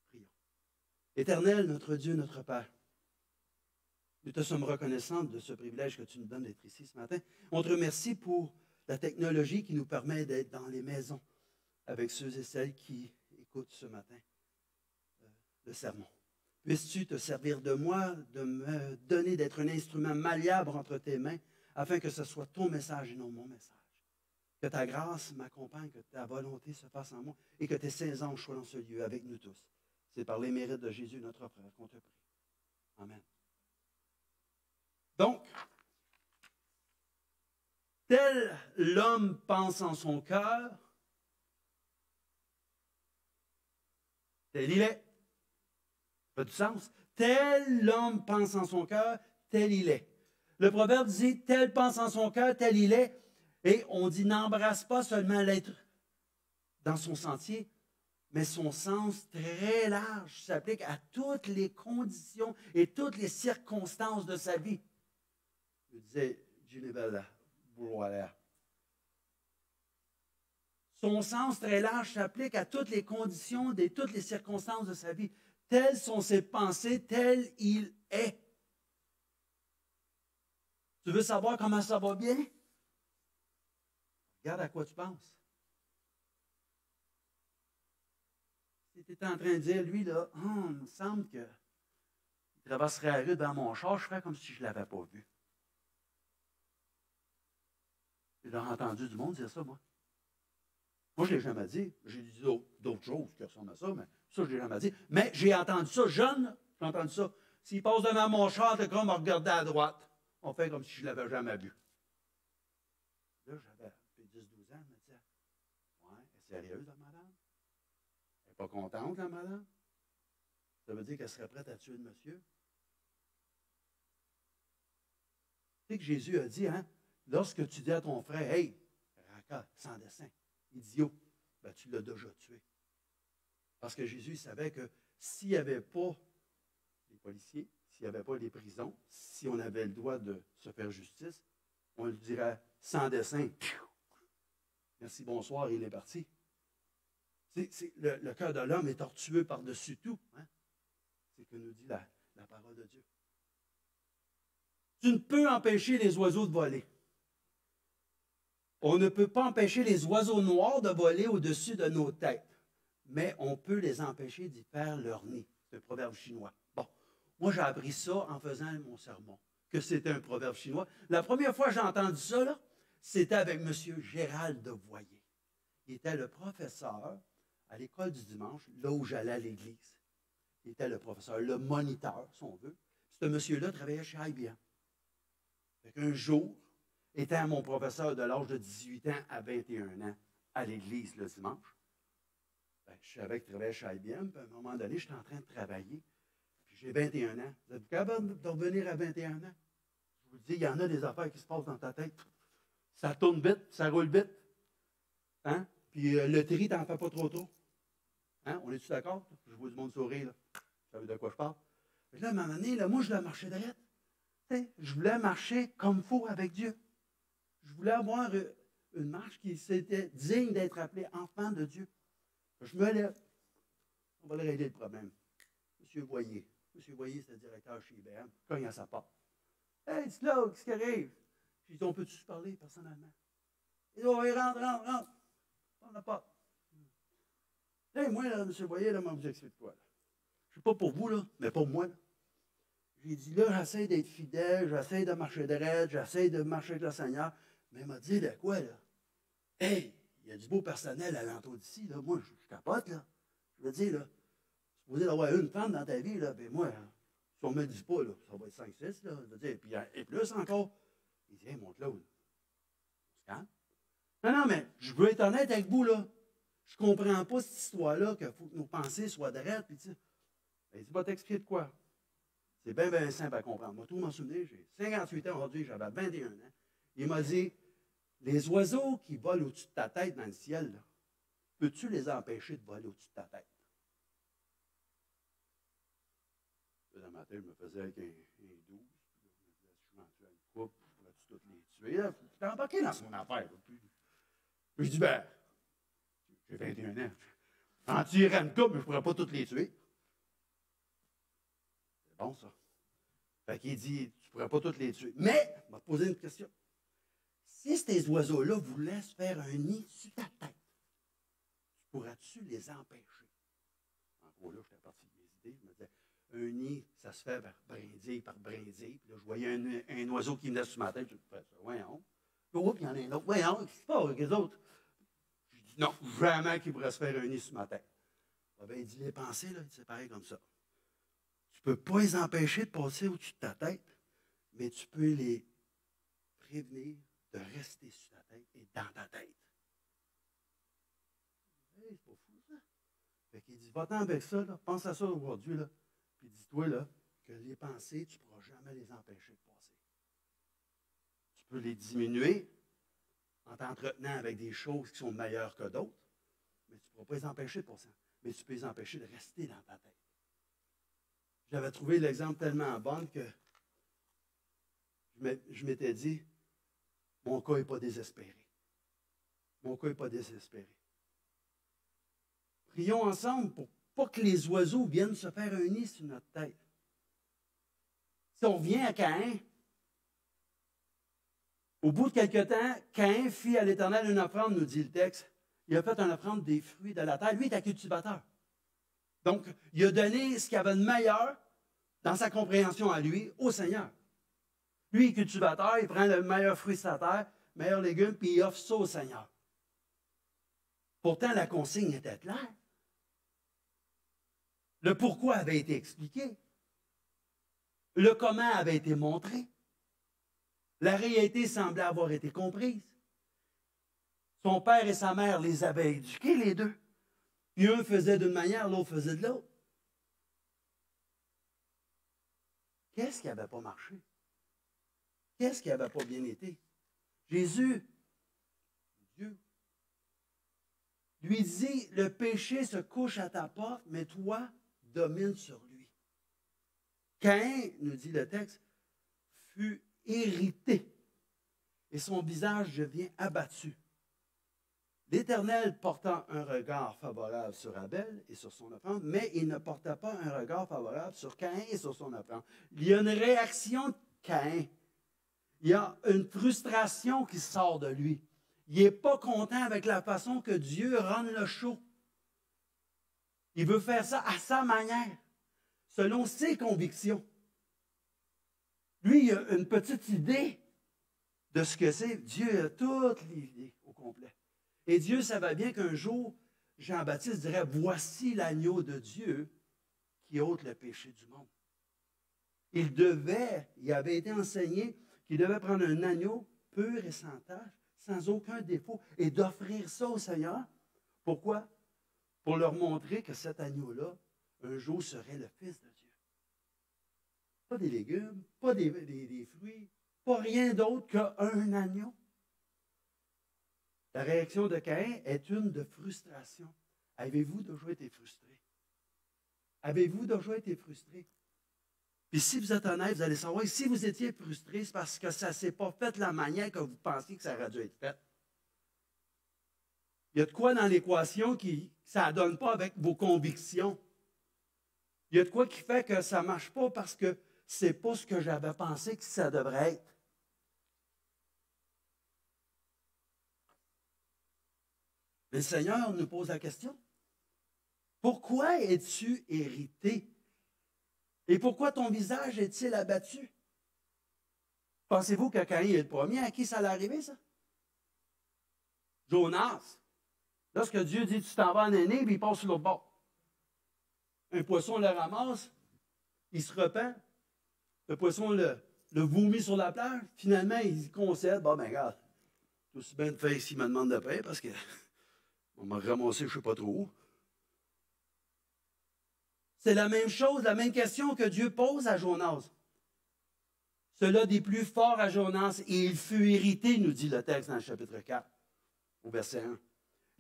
Prions. Éternel, notre Dieu, notre Père, nous te sommes reconnaissants de ce privilège que tu nous donnes d'être ici ce matin. On te remercie pour la technologie qui nous permet d'être dans les maisons avec ceux et celles qui écoutent ce matin le sermon. Puisses-tu te servir de moi, de me donner d'être un instrument malléable entre tes mains, afin que ce soit ton message et non mon message. Que ta grâce m'accompagne, que ta volonté se fasse en moi et que tes saints anges soient dans ce lieu avec nous tous. C'est par les mérites de Jésus, notre frère, qu'on te prie. Amen. Donc, tel l'homme pense en son cœur, tel il est. Ça fait du sens. Tel l'homme pense en son cœur, tel il est. Le proverbe dit, tel pense en son cœur, tel il est. Et on dit, n'embrasse pas seulement l'être dans son sentier, mais son sens très large s'applique à toutes les conditions et toutes les circonstances de sa vie. Je disais Ginevra Bourrois. Son sens très large s'applique à toutes les conditions et toutes les circonstances de sa vie. Telles sont ses pensées, tel il est. Tu veux savoir comment ça va bien? Regarde à quoi tu penses. Si tu étais en train de dire, lui, là, il me semble qu'il traverserait la rue devant mon char, je ferais comme si je ne l'avais pas vu. J'ai entendu du monde dire ça, moi. Moi, je ne l'ai jamais dit. J'ai dit d'autres choses qui ressemblent à ça, mais ça, je ne l'ai jamais dit. Mais j'ai entendu ça, jeune, j'ai entendu ça. S'il passe devant mon char, le gars me regardait à droite. On fait comme si je ne l'avais jamais vu. Là, j'avais 10-12 ans, je me disais, ouais, elle est sérieuse, la madame? Elle n'est pas contente, la madame? Ça veut dire qu'elle serait prête à tuer le monsieur? Tu sais que Jésus a dit, hein, lorsque tu dis à ton frère, hey, Raka, sans dessin, idiot, ben, tu l'as déjà tué. Parce que Jésus savait que s'il n'y avait pas les policiers, s'il n'y avait pas les prisons, si on avait le droit de se faire justice, on lui dirait sans dessin. Merci, bonsoir, il est parti. Le cœur de l'homme est tortueux par-dessus tout. Hein? C'est ce que nous dit la parole de Dieu. Tu ne peux empêcher les oiseaux de voler. On ne peut pas empêcher les oiseaux noirs de voler au-dessus de nos têtes, mais on peut les empêcher d'y faire leur nid. C'est un proverbe chinois. Bon, moi j'ai appris ça en faisant mon sermon, que c'était un proverbe chinois. La première fois que j'ai entendu ça, là, c'était avec M. Gérald de Voyer. Il était le professeur à l'école du dimanche, là où j'allais à l'église. Il était le professeur, le moniteur, si on veut. Ce monsieur-là travaillait chez IBM. Un jour, étant mon professeur de l'âge de 18 ans à 21 ans à l'église le dimanche, ben, je savais qu'il travaillait chez IBM, puis à un moment donné, j'étais en train de travailler, puis j'ai 21 ans. Vous êtes capable de revenir à 21 ans? Je vous dis, il y en a des affaires qui se passent dans ta tête. Ça tourne vite, ça roule vite. Hein? Puis le tri, t'en fais pas trop tôt. Hein? On est-tu d'accord? Je vois du monde sourire, là. Vous savez de quoi je parle? Mais là, à un moment donné, là, moi, je voulais marcher droit. Je voulais marcher comme il faut avec Dieu. Je voulais avoir une marche qui était digne d'être appelée enfant de Dieu. Je me lève. On va le régler le problème. Monsieur Voyer. Monsieur Voyer, c'est le directeur chez IBM. Cogne à sa porte. Hey, Claude, qu'est-ce qui arrive? J'ai dit, on peut-tu se parler personnellement? Il dit, oh, oui, rentre. On n'a pas. Hey, moi, là, monsieur Voyer, là, moi, vous explique quoi, là? Je ne sais pas pour vous, là, mais pour moi, là. J'ai dit, là, j'essaie d'être fidèle, j'essaie de marcher droit, j'essaie de marcher avec le Seigneur. Mais il m'a dit, de quoi, là? Hey, il y a du beau personnel à l'entour d'ici, là. Moi, je capote, là. Je veux dire, là, supposé d'avoir une femme dans ta vie, là, puis moi, si on ne me le dit pas, là, ça va être 5-6, là. Je veux dire, puis, et plus encore. Il dit, hey, mon Claude, on se calme. Non, mais je veux être honnête avec vous, là. Je ne comprends pas cette histoire-là, qu'il faut que nos pensées soient droites, puis tu sais. Il dit, va t'expliquer de quoi? C'est bien simple à comprendre. Moi, tout m'en souvenir, j'ai 58 ans aujourd'hui, j'avais 21 ans. Il m'a dit, les oiseaux qui volent au-dessus de ta tête dans le ciel, là, peux-tu les empêcher de voler au-dessus de ta tête? Dans ma tête, je me faisais avec un 12, puis là, je me disais, si je m'en tue à une coupe, je pourrais-tu toutes les tuer? Là, t'es embarqué dans son affaire. Puis je dis, ben, j'ai 21 ans. En tuerais une coupe, mais je ne pourrais pas toutes les tuer. Bon, ça. Fait qu'il dit, tu ne pourrais pas toutes les tuer. Mais, il m'a posé une question. Si ces oiseaux-là voulaient se faire un nid sur ta tête, pourrais-tu les empêcher? En gros, là, j'étais parti de mes idées. Je me disais, un nid, ça se fait par brindille par brindille. Puis là, je voyais un oiseau qui venait sur ma tête. Je me disais, voyons. Oups, il y en a un autre. Voyons, qu'est-ce qui se passe avec les autres? Je dis, non, vraiment qu'il pourrait se faire un nid sur ma tête. Ah ben, il dit, les pensées, là, c'est pareil comme ça. Tu ne peux pas les empêcher de passer au-dessus de ta tête, mais tu peux les prévenir de rester sur ta tête et dans ta tête. Hey, c'est pas fou, ça. Fait qu'il dit, va-t'en avec ça, là, pense à ça aujourd'hui, là, puis dis-toi, là, que les pensées, tu ne pourras jamais les empêcher de passer. Tu peux les diminuer en t'entretenant avec des choses qui sont meilleures que d'autres, mais tu ne pourras pas les empêcher de passer. Mais tu peux les empêcher de rester dans ta tête. J'avais trouvé l'exemple tellement bon que je m'étais dit, mon cas n'est pas désespéré. Mon cas n'est pas désespéré. Prions ensemble pour pas que les oiseaux viennent se faire un nid sur notre tête. Si on revient à Caïn, au bout de quelque temps, Caïn fit à l'Éternel une offrande, nous dit le texte. Il a fait une offrande des fruits de la terre. Lui, il était cultivateur. Donc, il a donné ce qu'il avait de meilleur dans sa compréhension à lui, au Seigneur. Lui, il est cultivateur, il prend le meilleur fruit de sa terre, le meilleur légume, puis il offre ça au Seigneur. Pourtant, la consigne était claire. Le pourquoi avait été expliqué. Le comment avait été montré. La réalité semblait avoir été comprise. Son père et sa mère les avaient éduqués, les deux. Puis un faisait d'une manière, l'autre faisait de l'autre. Qu'est-ce qui n'avait pas marché? Qu'est-ce qui n'avait pas bien été? Jésus, Dieu, lui dit, le péché se couche à ta porte, mais toi, domine sur lui. Caïn, nous dit le texte, fut irrité et son visage devient abattu. L'Éternel portant un regard favorable sur Abel et sur son offrande, mais il ne porta pas un regard favorable sur Caïn et sur son offrande. Il y a une réaction de Caïn. Il y a une frustration qui sort de lui. Il n'est pas content avec la façon que Dieu rend le show. Il veut faire ça à sa manière, selon ses convictions. Lui, il a une petite idée de ce que c'est. Dieu a toutes les idées au complet. Et Dieu savait bien qu'un jour, Jean-Baptiste dirait, voici l'agneau de Dieu qui ôte le péché du monde. Il avait été enseigné qu'il devait prendre un agneau pur et sans tache, sans aucun défaut, et d'offrir ça au Seigneur. Pourquoi? Pour leur montrer que cet agneau-là, un jour, serait le Fils de Dieu. Pas des légumes, pas des fruits, pas rien d'autre qu'un agneau. La réaction de Caïn est une de frustration. Avez-vous déjà été frustré? Avez-vous déjà été frustré? Puis si vous êtes honnête, vous allez savoir, si vous étiez frustré, c'est parce que ça ne s'est pas fait de la manière que vous pensiez que ça aurait dû être fait. Il y a de quoi dans l'équation qui ça ne donne pas avec vos convictions. Il y a de quoi qui fait que ça ne marche pas parce que ce n'est pas ce que j'avais pensé que ça devrait être. Mais le Seigneur nous pose la question. Pourquoi es-tu irrité? Et pourquoi ton visage est-il abattu? Pensez-vous que Caïn est le premier à qui ça allait arriver, ça? Jonas. Lorsque Dieu dit, tu t'en vas en aîné, puis il passe sur l'autre bord. Un poisson le ramasse, il se repent, le poisson le vomit sur la plage, finalement, il concède, bon, ben regarde, tout aussi bien de faire s'il me demande de paix, parce que on m'a ramassé, je ne sais pas trop où. C'est la même chose, la même question que Dieu pose à Jonas. Cela des plus forts à Jonas, et il fut irrité, nous dit le texte dans le chapitre 4, au verset 1.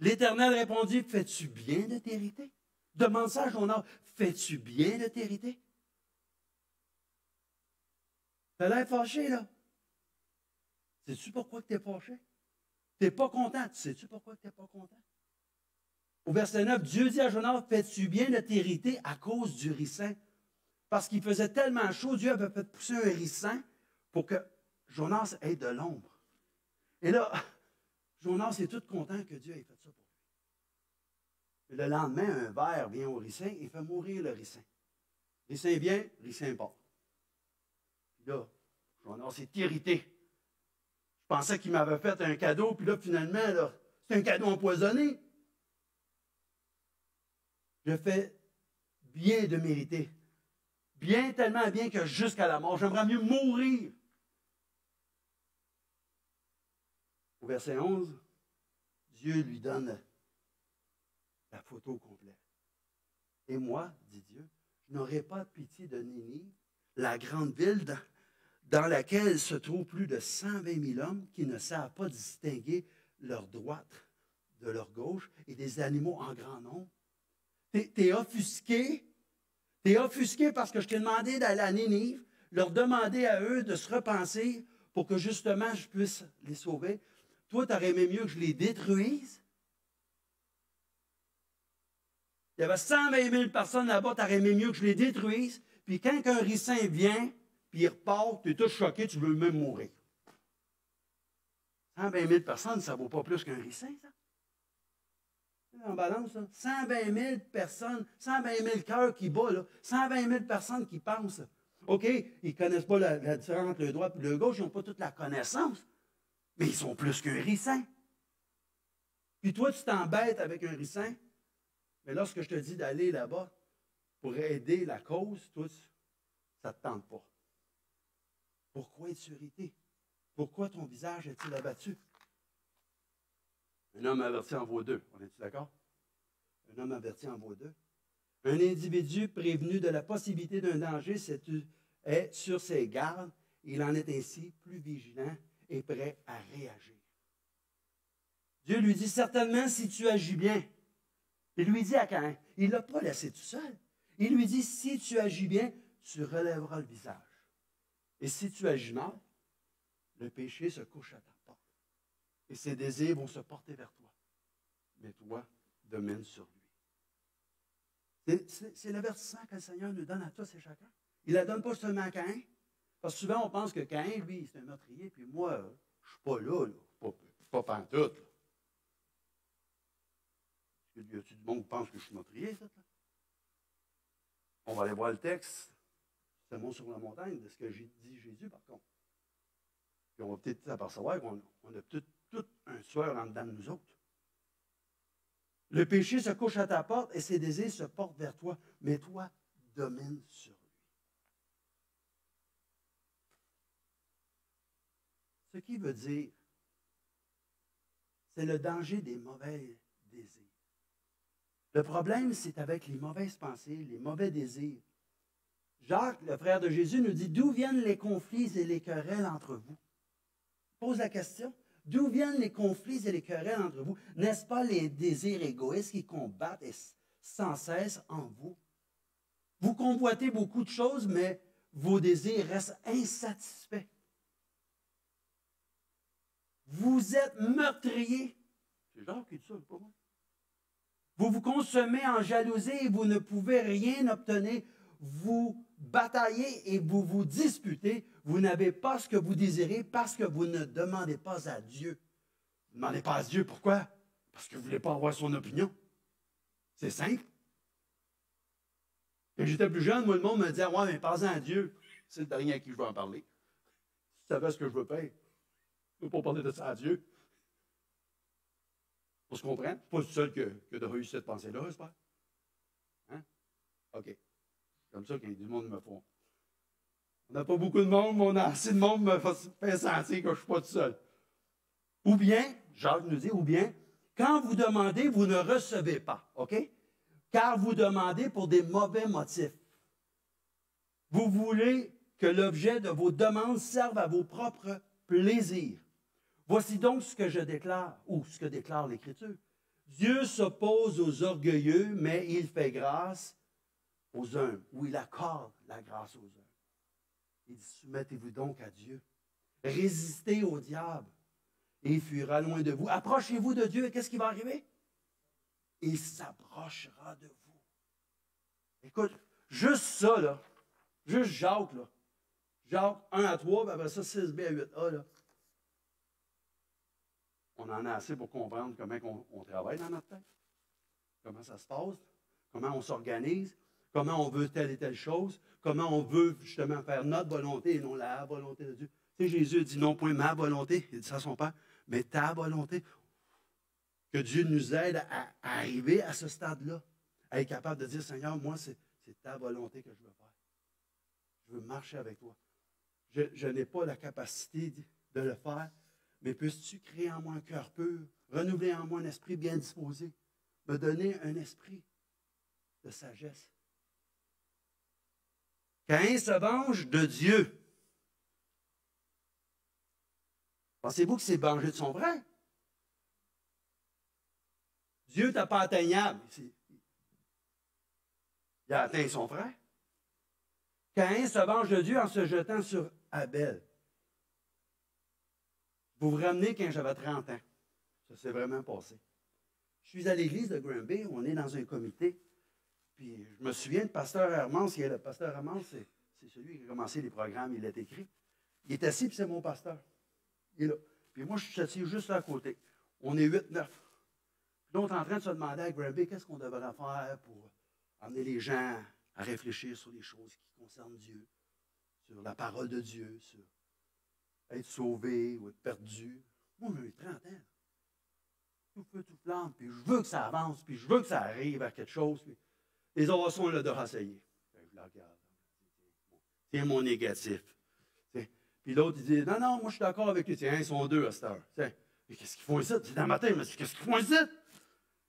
L'Éternel répondit, fais-tu bien de t'irriter? Demande ça à Jonas, fais-tu bien de t'irriter? Tu as l'air fâché, là. Sais-tu pourquoi tu es fâché? Tu n'es pas content. Sais-tu pourquoi tu n'es pas content? Au verset 9, Dieu dit à Jonas, fais-tu bien de t'irriter à cause du ricin? Parce qu'il faisait tellement chaud, Dieu avait fait pousser un ricin pour que Jonas ait de l'ombre. Et là, Jonas est tout content que Dieu ait fait ça pour lui. Et le lendemain, un ver vient au ricin et fait mourir le ricin. Le ricin vient, le ricin part. Puis là, Jonas est irrité. Je pensais qu'il m'avait fait un cadeau, puis là, finalement, là, c'est un cadeau empoisonné. Je fais bien de mériter. Bien, tellement bien que jusqu'à la mort, j'aimerais mieux mourir. Au verset 11, Dieu lui donne la photo complète. Et moi, dit Dieu, je n'aurai pas pitié de Ninive, la grande ville dans laquelle se trouvent plus de 120 000 hommes qui ne savent pas distinguer leur droite de leur gauche et des animaux en grand nombre. T'es offusqué. T'es offusqué parce que je t'ai demandé d'aller à Ninive, leur demander à eux de se repenser pour que justement je puisse les sauver. Toi, tu aurais aimé mieux que je les détruise. Il y avait 120 000 personnes là-bas, tu aurais aimé mieux que je les détruise. Puis quand un ricin vient, puis il repart, tu es tout choqué, tu veux même mourir. 120 000 personnes, ça ne vaut pas plus qu'un ricin, ça. En balance, là. 120 000 personnes, 120 000 cœurs qui battent, là. 120 000 personnes qui pensent. OK, ils ne connaissent pas la différence entre le droit et le gauche, ils n'ont pas toute la connaissance, mais ils sont plus qu'un ricin. Puis toi, tu t'embêtes avec un ricin, mais lorsque je te dis d'aller là-bas pour aider la cause, toi, ça ne te tente pas. Pourquoi es-tu irrité? Pourquoi ton visage est-il abattu? Un homme averti en vaut deux. On est-tu d'accord? Un homme averti en vaut deux. Un individu prévenu de la possibilité d'un danger est sur ses gardes. Il en est ainsi plus vigilant et prêt à réagir. Dieu lui dit certainement si tu agis bien. Il lui dit à Caïn, il ne l'a pas laissé tout seul. Il lui dit si tu agis bien, tu relèveras le visage. Et si tu agis mal, le péché se couche à ta porte. Et ses désirs vont se porter vers toi. Mais toi, domine sur lui. C'est l'avertissement que le Seigneur nous donne à tous et chacun. Il ne la donne pas seulement à Caïn. Parce que souvent, on pense que Caïn, lui, c'est un meurtrier, puis moi, je ne suis pas là. Pas pantoute. Là. Y a-t-il du monde qui pense que je suis meurtrier, ça? On va aller voir le texte. C'est le mot sur la montagne de ce que dit Jésus, par contre. Puis on va peut-être s'apercevoir qu'on a tout un sueur en dedans de nous autres. Le péché se couche à ta porte et ses désirs se portent vers toi, mais toi, domine sur lui. Ce qui veut dire, c'est le danger des mauvais désirs. Le problème, c'est avec les mauvaises pensées, les mauvais désirs. Jacques, le frère de Jésus, nous dit, d'où viennent les conflits et les querelles entre vous? Pose la question. D'où viennent les conflits et les querelles entre vous? N'est-ce pas les désirs égoïstes qui combattent sans cesse en vous? Vous convoitez beaucoup de choses, mais vos désirs restent insatisfaits. Vous êtes meurtrier. C'est Jacques qui dit ça, pas moi. Vous vous consommez en jalousie et vous ne pouvez rien obtenir. Vous bataillez et vous vous disputez. Vous n'avez pas ce que vous désirez parce que vous ne demandez pas à Dieu. Vous ne demandez pas à Dieu, pourquoi? Parce que vous ne voulez pas avoir son opinion. C'est simple. Quand j'étais plus jeune, moi, le monde me disait, ouais, mais parle-en à Dieu. C'est le dernier à qui je veux en parler. Si tu savais ce que je veux faire, je ne veux pas parler de ça à Dieu. On se comprend? Je ne suis pas le seul qui a eu cette pensée-là, j'espère. Hein? OK. Comme ça, quand du monde me font. On n'a pas beaucoup de monde, mais on a assez de monde me fait sentir que je ne suis pas tout seul. Ou bien, Jacques nous dit, ou bien, quand vous demandez, vous ne recevez pas. OK? Car vous demandez pour des mauvais motifs. Vous voulez que l'objet de vos demandes serve à vos propres plaisirs. Voici donc ce que je déclare, ou ce que déclare l'Écriture. Dieu s'oppose aux orgueilleux, mais il fait grâce aux humbles, ou il accorde la grâce aux humbles. Il dit, soumettez-vous donc à Dieu. Résistez au diable, et il fuira loin de vous. Approchez-vous de Dieu, et qu'est-ce qui va arriver? Il s'approchera de vous. Écoute, juste ça, là, juste Jacques, là. Jacques 1 à 3, puis après ça, 6b à 8a, là. On en a assez pour comprendre comment on travaille dans notre tête, comment ça se passe, comment on s'organise, comment on veut telle et telle chose, comment on veut justement faire notre volonté et non la volonté de Dieu. Tu sais, Jésus dit non point ma volonté, il dit ça à son Père, mais ta volonté. Que Dieu nous aide à arriver à ce stade-là, à être capable de dire, Seigneur, moi, c'est ta volonté que je veux faire. Je veux marcher avec toi. Je n'ai pas la capacité de le faire, mais puisses-tu créer en moi un cœur pur, renouveler en moi un esprit bien disposé, me donner un esprit de sagesse. Caïn se venge de Dieu. Pensez-vous que c'est vengé de son frère? Dieu n'est pas atteignable. Il a atteint son frère. Caïn se venge de Dieu en se jetant sur Abel. Vous vous ramenez quand j'avais 30 ans. Ça s'est vraiment passé. Je suis à l'église de Granby, on est dans un comité. Puis je me souviens de pasteur Hermance. Le pasteur Hermance, c'est celui qui a commencé les programmes, il l'a écrit. Il est assis, puis c'est mon pasteur. Il est là. Puis moi, je suis assis juste là à côté. On est 8-9. Puis là, on est en train de se demander à Granby qu'est-ce qu'on devrait faire pour amener les gens à réfléchir sur les choses qui concernent Dieu, sur la parole de Dieu, sur être sauvé ou être perdu. Moi, j'ai 30 ans. Tout feu, tout flamme, puis je veux que ça avance, puis je veux que ça arrive à quelque chose. Puis les autres sont là de rassailler. Je la regarde. C'est mon négatif. Puis l'autre, il dit, non, moi, je suis d'accord avec lui. Tiens, ils sont deux à cette heure. Mais qu'est-ce qu'ils font ici? C'est dans ma tête, mais qu'est-ce qu'ils font ici?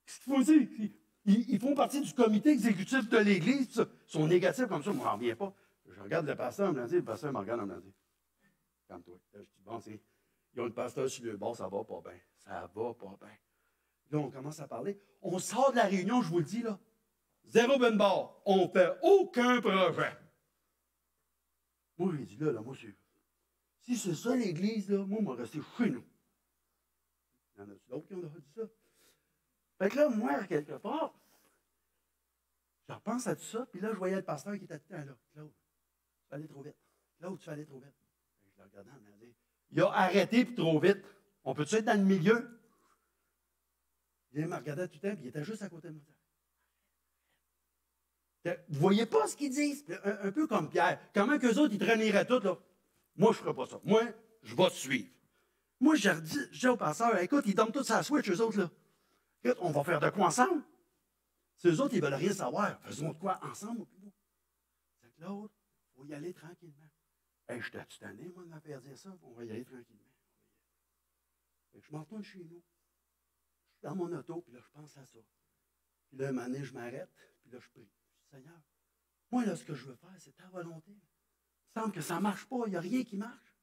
Qu'est-ce qu'ils font ici? Ils font partie du comité exécutif de l'Église. Ils sont négatifs comme ça. Moi, je n'en reviens pas. Je regarde le pasteur, le pasteur me regarde, me dit, calme-toi. Je dis, bon, ils ont le pasteur sur le bord, ça va pas bien. Ça va pas bien. Là, on commence à parler. On sort de la réunion, je vous le dis, là. Zéro ben bord. On ne fait aucun projet. Moi, j'ai dit, là, moi, si c'est ça l'Église, là, moi, je vais rester chez nous. Il y en a d'autres qui ont dit ça. Fait que là, moi, quelque part, je repense à tout ça, puis là, je voyais le pasteur qui était tout le temps là. Claude, tu vas aller trop vite. Claude, tu vas aller trop vite. Je le regardais, il m'a dit, il a arrêté puis trop vite. On peut-tu être dans le milieu? Il me regardait tout le temps, puis il était juste à côté de moi. Vous ne voyez pas ce qu'ils disent? Un peu comme Pierre. Comment qu'eux autres, ils traîneraient tout, là? Moi, je ne ferai pas ça. Moi, je vais te suivre. Moi, je dis au pasteur, écoute, ils tombent tous à la switch, eux autres, là. Écoute, on va faire de quoi ensemble? Si eux autres, ils ne veulent rien savoir, faisons de quoi ensemble, moi. C'est que l'autre, il faut y aller tranquillement. Hey, je t'ai tanné, moi, de me faire dire ça. On va y aller tranquillement. Fait que je m'en retourne chez nous. Je suis dans mon auto, puis là, je pense à ça. Puis là, un moment donné, je m'arrête, puis là, je prie. Je dis, Seigneur, moi, là, ce que je veux faire, c'est ta volonté. Il me semble que ça ne marche pas, il n'y a rien qui marche.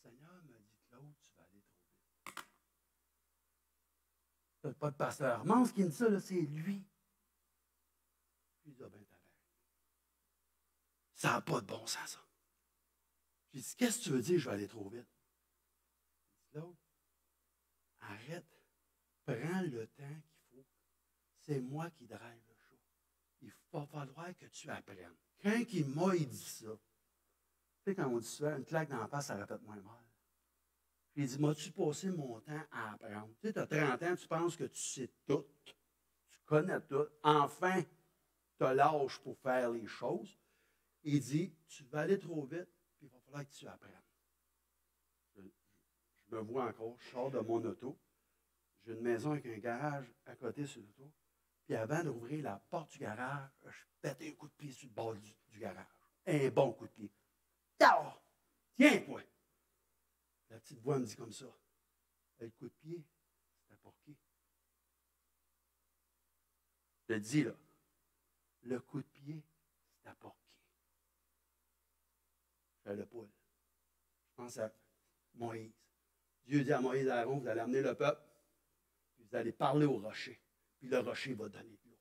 Le Seigneur me dit, Claude, tu vas aller trop vite. C'est pas le pasteur Armand qui me dit ça, là, c'est lui. Il dit, ah ben, t'as l'air. Ça n'a pas de bon sens, ça. J'ai dit, qu'est-ce que tu veux dire, je vais aller trop vite? Il dit, Claude, arrête, prends le temps qu'il faut. C'est moi qui drive le show. Il va falloir que tu apprennes. Quand il m'a dit ça, tu sais, quand on dit ça, une claque dans la face, ça répète moins mal. J'ai dit, m'as-tu passé mon temps à apprendre? Tu sais, tu as 30 ans, tu penses que tu sais tout, tu connais tout. Enfin, tu as l'âge pour faire les choses. Il dit, tu vas aller trop vite, puis il va falloir que tu apprennes. Je me vois encore, je sors de mon auto. J'ai une maison avec un garage à côté sur l'auto. Puis avant d'ouvrir la porte du garage, je pète un coup de pied sur le bord du garage. Un bon coup de pied. Tiens-toi! La petite voix me dit comme ça. Le coup de pied, c'était pour qui? Je te dis, là, le coup de pied, c'était pour qui? Je fais le poule. Je pense à Moïse. Dieu dit à Moïse et à Aaron, vous allez amener le peuple, puis vous allez parler au rocher, puis le rocher va donner de l'eau.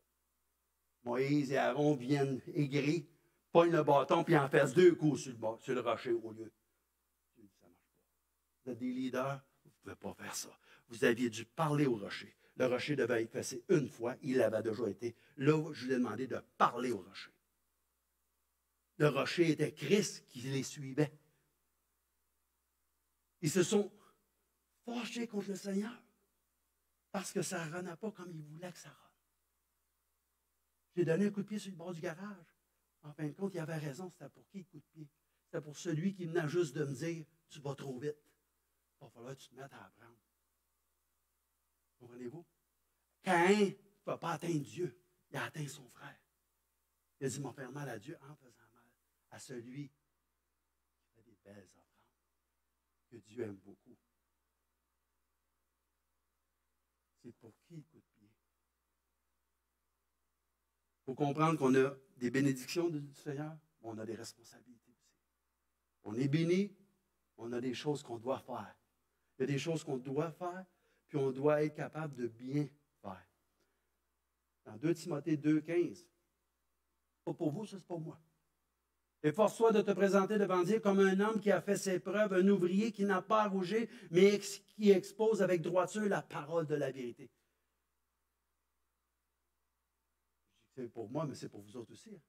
Moïse et Aaron viennent aigris, pognent le bâton, puis en fassent 2 coups sur le rocher au lieu. Dieu dit, ça ne marche pas. Vous êtes des leaders, vous ne pouvez pas faire ça. Vous aviez dû parler au rocher. Le rocher devait être effacé une fois, il avait déjà été. Là, je vous ai demandé de parler au rocher. Le rocher était Christ qui les suivait. Ils se sont fâchés contre le Seigneur parce que ça ne renait pas comme ils voulaient que ça renne. J'ai donné un coup de pied sur le bord du garage. En fin de compte, il avait raison, c'était pour qui le coup de pied? c'était pour celui qui venait juste de me dire, tu vas trop vite. Il va falloir que tu te mettes à apprendre. Comprenez-vous? Caïn ne va pas atteindre Dieu. Il a atteint son frère. Il a dit, mon faire mal à Dieu en faisant mal à celui qui fait des belles offrandes, que Dieu aime beaucoup. C'est pour qui il coûte bien. Il faut comprendre qu'on a des bénédictions du Seigneur, mais on a des responsabilités aussi. On est béni, on a des choses qu'on doit faire. Il y a des choses qu'on doit faire, puis on doit être capable de bien faire. Dans 2 Timothée 2,15, pas pour vous, ça c'est pour moi. Efforce-toi de te présenter devant Dieu comme un homme qui a fait ses preuves, un ouvrier qui n'a pas à rougir, mais qui expose avec droiture la parole de la vérité. C'est pour moi, mais c'est pour vous autres aussi. Il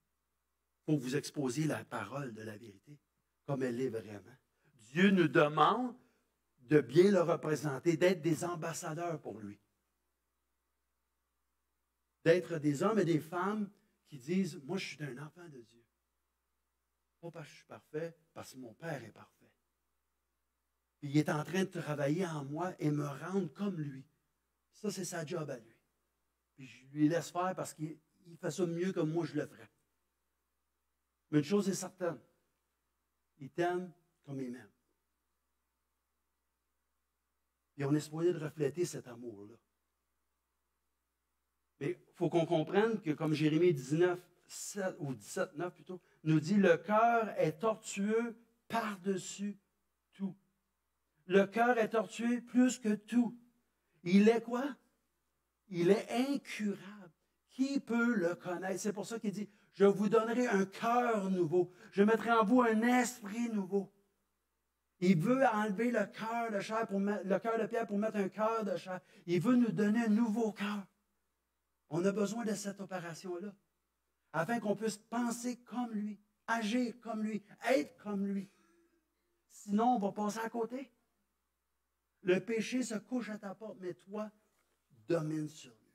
faut que vous exposiez la parole de la vérité comme elle est vraiment. Dieu nous demande de bien le représenter, d'être des ambassadeurs pour lui. D'être des hommes et des femmes qui disent, moi je suis un enfant de Dieu. Pas parce que je suis parfait, parce que mon Père est parfait. Puis il est en train de travailler en moi et me rendre comme lui. Ça, c'est sa job à lui. Puis je lui laisse faire parce qu'il fait ça mieux que moi je le ferais. Mais une chose est certaine, il t'aime comme il m'aime. Et on est supposé de refléter cet amour-là. Mais il faut qu'on comprenne que, comme Jérémie 19, 7, ou 17, 9 plutôt, nous dit, le cœur est tortueux par-dessus tout. Le cœur est tortueux plus que tout. Il est quoi? Il est incurable. Qui peut le connaître? C'est pour ça qu'il dit, je vous donnerai un cœur nouveau. Je mettrai en vous un esprit nouveau. Il veut enlever le cœur de chair le cœur de pierre pour mettre un cœur de chair. Il veut nous donner un nouveau cœur. On a besoin de cette opération-là, afin qu'on puisse penser comme lui, agir comme lui, être comme lui. Sinon, on va passer à côté. Le péché se couche à ta porte, mais toi, domine sur lui.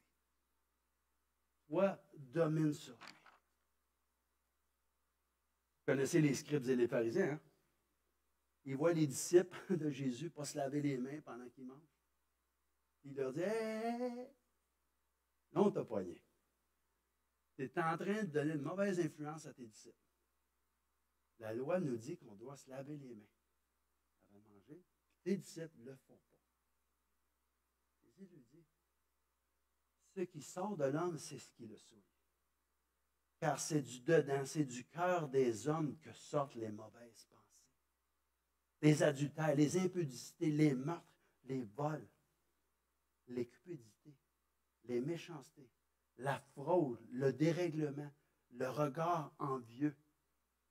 Toi, domine sur lui. Vous connaissez les scribes et les pharisiens, hein? Ils voient les disciples de Jésus pas se laver les mains pendant qu'ils mangent. Il leur dit, hey, non, t'as poigné. Tu es en train de donner une mauvaise influence à tes disciples. La loi nous dit qu'on doit se laver les mains avant de manger. Tes disciples ne le font pas. Jésus lui dit, ce qui sort de l'homme, c'est ce qui le souille. Car c'est du dedans, c'est du cœur des hommes que sortent les mauvaises pensées. Les adultères, les impudicités, les meurtres, les vols, les cupidités, les méchancetés, la fraude, le dérèglement, le regard envieux,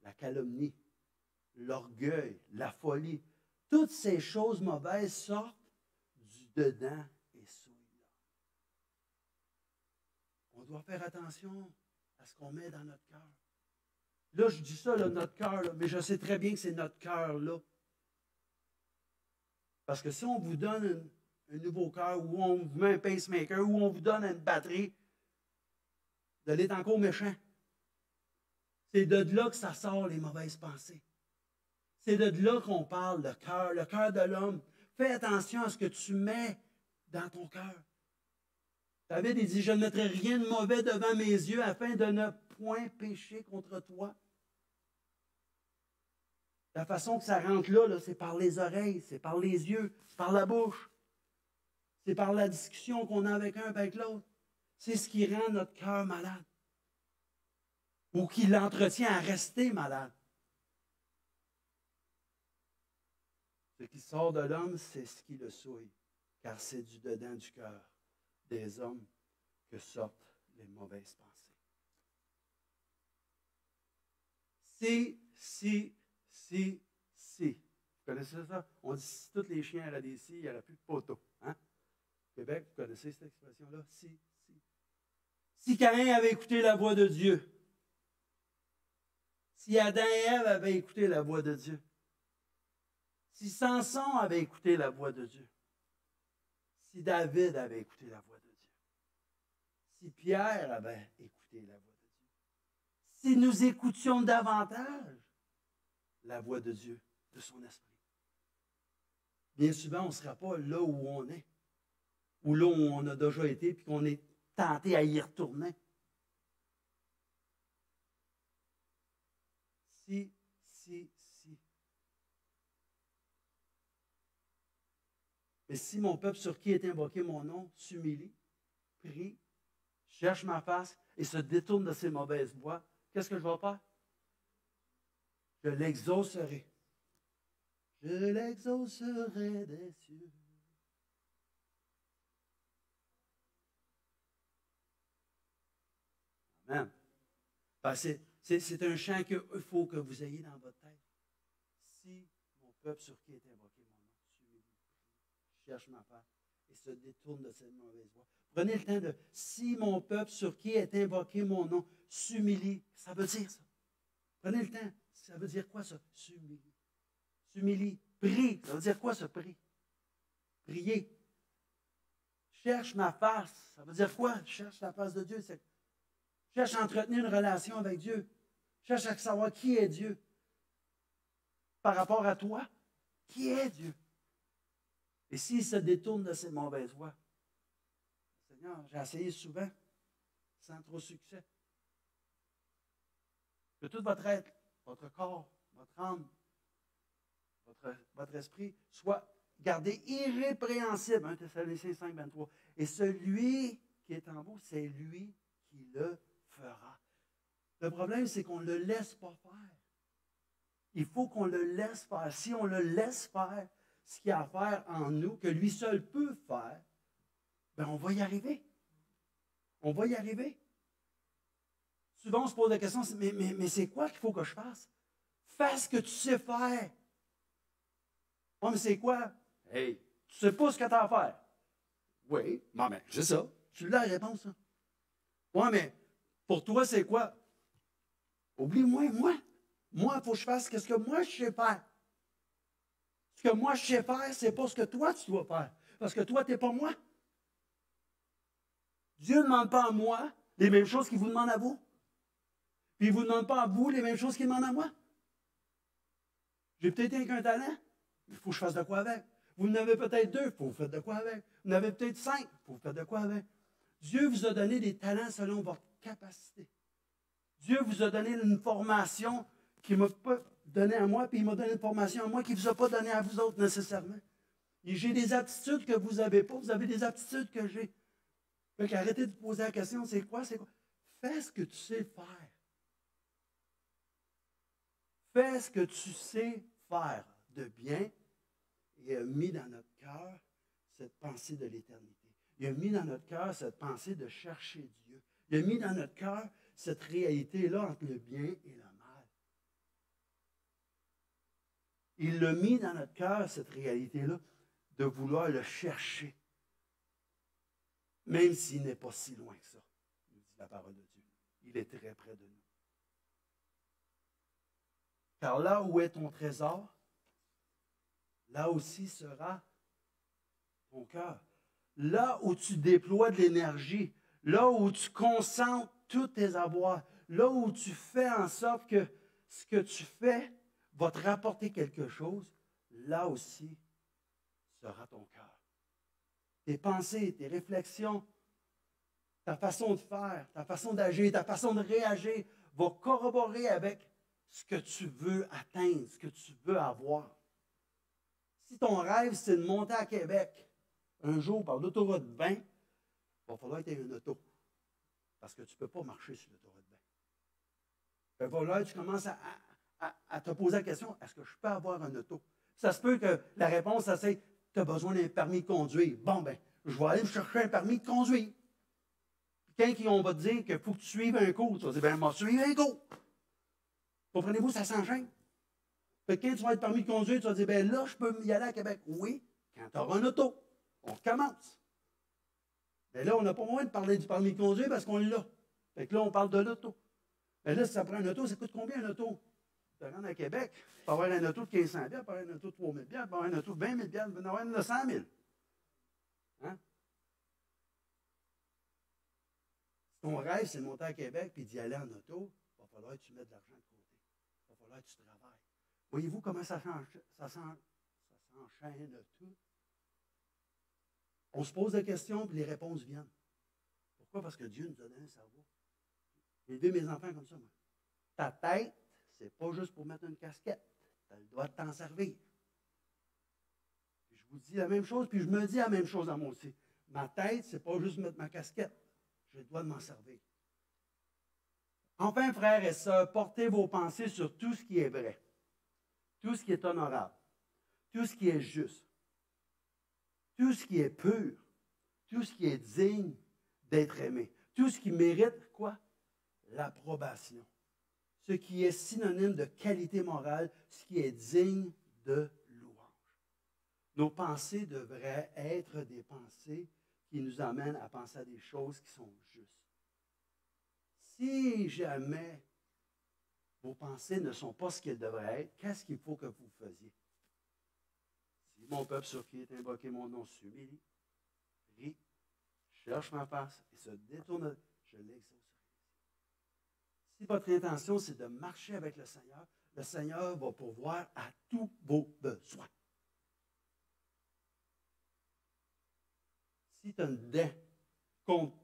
la calomnie, l'orgueil, la folie. Toutes ces choses mauvaises sortent du dedans et souillent l'homme. On doit faire attention à ce qu'on met dans notre cœur. Là, je dis ça, là, notre cœur, là, mais je sais très bien que c'est notre cœur, là. Parce que si on vous donne un nouveau cœur, ou on vous met un pacemaker, ou on vous donne une batterie, vous allez être encore méchant. C'est de là que ça sort les mauvaises pensées. C'est de là qu'on parle, le cœur de l'homme. Fais attention à ce que tu mets dans ton cœur. David dit, je ne mettrai rien de mauvais devant mes yeux afin de ne point pécher contre toi. La façon que ça rentre là, c'est par les oreilles, c'est par les yeux, c'est par la bouche. C'est par la discussion qu'on a avec un avec l'autre. C'est ce qui rend notre cœur malade. Ou qui l'entretient à rester malade. Ce qui sort de l'homme, c'est ce qui le souille. Car c'est du dedans du cœur des hommes que sortent les mauvaises pensées. Si. Vous connaissez ça? On dit si tous les chiens auraient des si, il n'y aurait plus de poteaux. Hein? Québec, vous connaissez cette expression-là? Si. Si Caïn avait écouté la voix de Dieu, si Adam et Ève avaient écouté la voix de Dieu, si Samson avait écouté la voix de Dieu, si David avait écouté la voix de Dieu, si Pierre avait écouté la voix de Dieu, si nous écoutions davantage la voix de Dieu, de son esprit. Bien souvent, on ne sera pas là où on est, ou là où on a déjà été, puis qu'on est tenté à y retourner. Si. Mais si mon peuple sur qui est invoqué mon nom s'humilie, prie, cherche ma face et se détourne de ses mauvaises voies, qu'est-ce que je vais faire? Je l'exaucerai. Je l'exaucerai des cieux. Amen. C'est un chant qu'il faut que vous ayez dans votre tête. Si mon peuple sur qui est invoqué mon nom s'humilie, cherche ma face et se détourne de cette mauvaise voie. Prenez le temps de « si mon peuple sur qui est invoqué mon nom s'humilie », ça veut dire ça. Prenez le temps. Ça veut dire quoi ça? S'humilie. S'humilie. Prie. Ça veut dire quoi ça? Prie. Prier. Cherche ma face. Ça veut dire quoi? Cherche la face de Dieu. Cherche à entretenir une relation avec Dieu. Cherche à savoir qui est Dieu. Par rapport à toi, qui est Dieu? Et s'il se détourne de ses mauvaises voies, Seigneur, j'ai essayé souvent, sans trop succès. Que tout votre être, votre corps, votre âme, votre esprit soit gardé irrépréhensible. 1 Thessaloniciens 5, 23. Et celui qui est en vous, c'est lui qui le fera. Le problème, c'est qu'on ne le laisse pas faire. Il faut qu'on le laisse faire. Si on le laisse faire, ce qu'il y a à faire en nous, que lui seul peut faire, bien, on va y arriver. On va y arriver. Souvent, on se pose la question, mais c'est quoi qu'il faut que je fasse? Fais ce que tu sais faire. Oh, mais c'est quoi? Hey, tu sais pas ce que tu as à faire. Oui, mais c'est ça. Tu l'as la réponse, ça. Oui, mais pour toi, c'est quoi? Oublie-moi, moi. Moi, il faut que je fasse ce que moi, je sais faire. Ce que moi, je sais faire, c'est pas ce que toi, tu dois faire. Parce que toi, tu n'es pas moi. Dieu ne demande pas à moi les mêmes choses qu'il vous demande à vous. Puis il ne vous demande pas à vous les mêmes choses qu'il demande à moi. J'ai peut-être qu'un talent, il faut que je fasse de quoi avec. Vous en avez peut-être 2, il faut que vous fassiez de quoi avec. Vous en avez peut-être 5, il faut que vous fassiez de quoi avec. Dieu vous a donné des talents selon votre capacité. Dieu vous a donné une formation qu'il ne m'a pas donnée à moi, puis il m'a donné une formation à moi qu'il ne vous a pas donnée à vous autres nécessairement. Et j'ai des aptitudes que vous n'avez pas, vous avez des aptitudes que j'ai. Fait qu'arrêtez de vous poser la question, c'est quoi? Fais ce que tu sais faire. Fais ce que tu sais faire de bien. Il a mis dans notre cœur cette pensée de l'éternité. Il a mis dans notre cœur cette pensée de chercher Dieu. Il a mis dans notre cœur cette réalité-là entre le bien et le mal. Il l'a mis dans notre cœur, cette réalité-là, de vouloir le chercher. Même s'il n'est pas si loin que ça, nous dit la parole de Dieu. Il est très près de nous. Car là où est ton trésor, là aussi sera ton cœur. Là où tu déploies de l'énergie, là où tu concentres tous tes avoirs, là où tu fais en sorte que ce que tu fais va te rapporter quelque chose, là aussi sera ton cœur. Tes pensées, tes réflexions, ta façon de faire, ta façon d'agir, ta façon de réagir va corroborer avec ce que tu veux atteindre, ce que tu veux avoir. Si ton rêve, c'est de monter à Québec un jour par l'autoroute 20, il va falloir que tu aies une auto. Parce que tu ne peux pas marcher sur l'autoroute 20. Il va falloir que tu commences à te poser la question, est-ce que je peux avoir une auto? Ça se peut que la réponse, c'est, tu as besoin d'un permis de conduire. Bon, ben, je vais aller me chercher un permis de conduire. Puis quand on va te dire qu'il faut que tu suives un cours, tu vas dire, ben, moi, suivre un cours. Comprenez-vous, ça s'enchaîne. Fait que quand tu vas être permis de conduire, tu vas dire, ben là, je peux y aller à Québec. Oui, quand tu auras un auto. On commence. Mais là, on n'a pas besoin de parler du permis de conduire parce qu'on l'a. Fait que là, on parle de l'auto. Mais là, si ça prend un auto, ça coûte combien un auto? Tu te rends à Québec, tu peux avoir un auto de 1500 $, tu peux avoir un auto de 3000 $, tu peux avoir un auto de 20 000 $, tu peux avoir un auto de 100 000. Hein? Si ton rêve, c'est de monter à Québec et d'y aller en auto, il va falloir que tu mettes de l'argent de côté. Il va falloir que tu travailles. Voyez-vous comment ça s'enchaîne tout? On se pose des questions, puis les réponses viennent. Pourquoi? Parce que Dieu nous a donné un cerveau. J'ai élevé mes enfants comme ça, moi. Ta tête, c'est pas juste pour mettre une casquette. Tu as le droit de t'en servir. Puis je vous dis la même chose, puis je me dis la même chose à moi aussi. Ma tête, c'est pas juste mettre ma casquette. J'ai le droit de m'en servir. Enfin, frères et sœurs, portez vos pensées sur tout ce qui est vrai, tout ce qui est honorable, tout ce qui est juste, tout ce qui est pur, tout ce qui est digne d'être aimé, tout ce qui mérite quoi? L'approbation. Ce qui est synonyme de qualité morale, ce qui est digne de louange. Nos pensées devraient être des pensées qui nous amènent à penser à des choses qui sont justes. Si jamais vos pensées ne sont pas ce qu'elles devraient être, qu'est-ce qu'il faut que vous faisiez? Si mon peuple sur qui est invoqué mon nom s'humilie, prie, cherche ma face et se détourne, je l'exaucerai. Si votre intention, c'est de marcher avec le Seigneur va pourvoir à tous vos besoins. Si tu as une dette contre